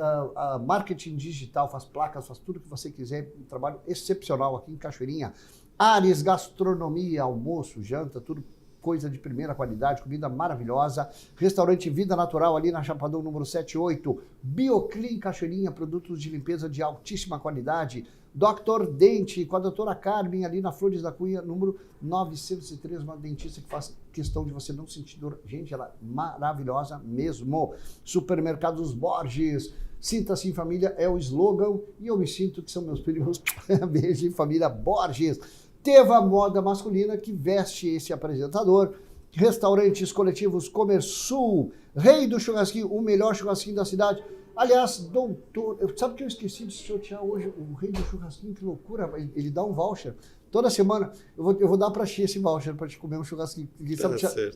marketing digital, faz placas, faz tudo que você quiser. Um trabalho excepcional aqui em Cachoeirinha. Ares Gastronomia, almoço, janta, tudo coisa de primeira qualidade, comida maravilhosa. Restaurante Vida Natural ali na Chapadão número 78. Bioclin Cachoeirinha, produtos de limpeza de altíssima qualidade. Dr. Dente, com a doutora Carmen ali na Flores da Cunha, número 903, uma dentista que faz questão de você não sentir dor. Gente, ela é maravilhosa mesmo. Supermercados Borges. Sinta-se em família é o slogan e eu me sinto que são meus primos. Beijo em família Borges. Teva Moda Masculina, que veste esse apresentador. Restaurantes Coletivos Comersul. Rei do Churrasquinho, o melhor churrasquinho da cidade. Aliás, doutor, sabe que eu esqueci de sortear hoje o Rei do Churrasquinho? Que loucura, ele dá um voucher. Toda semana eu vou dar para ti esse voucher para te comer um churrasquinho.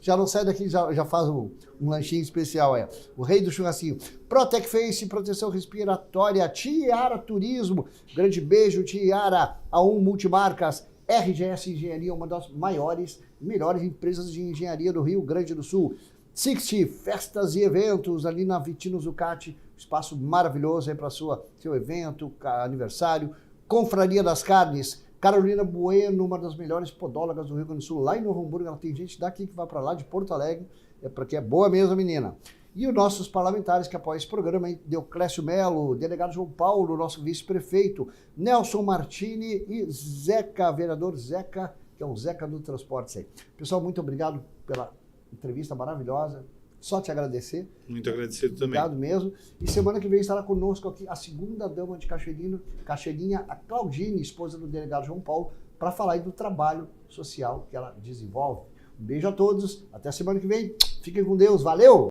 Já não sai daqui, já faz um lanchinho especial. O Rei do Churrasquinho. Protec Face, proteção respiratória. Tiara Turismo. Grande beijo, Tiara. A1 Multimarcas. RGS Engenharia, uma das maiores e melhores empresas de engenharia do Rio Grande do Sul. 60 Festas e Eventos, ali na Vitino Zucati. Espaço maravilhoso aí para seu evento, aniversário. Confraria das Carnes. Carolina Bueno, uma das melhores podólogas do Rio Grande do Sul, lá em Novo Hamburgo. Ela tem gente daqui que vai para lá, de Porto Alegre, porque é boa mesmo, menina. E os nossos parlamentares que apoiam esse programa, hein? Deoclésio Melo, delegado João Paulo, nosso vice-prefeito, Nelson Martini e Zeca, vereador Zeca, que é o Zeca do Transportes aí. Pessoal, muito obrigado pela entrevista maravilhosa. Só te agradecer. Muito agradecido também. Obrigado mesmo. E semana que vem estará conosco aqui a segunda dama de Cachoeirinha, a Claudine, esposa do delegado João Paulo, para falar aí do trabalho social que ela desenvolve. Um beijo a todos. Até semana que vem. Fiquem com Deus. Valeu!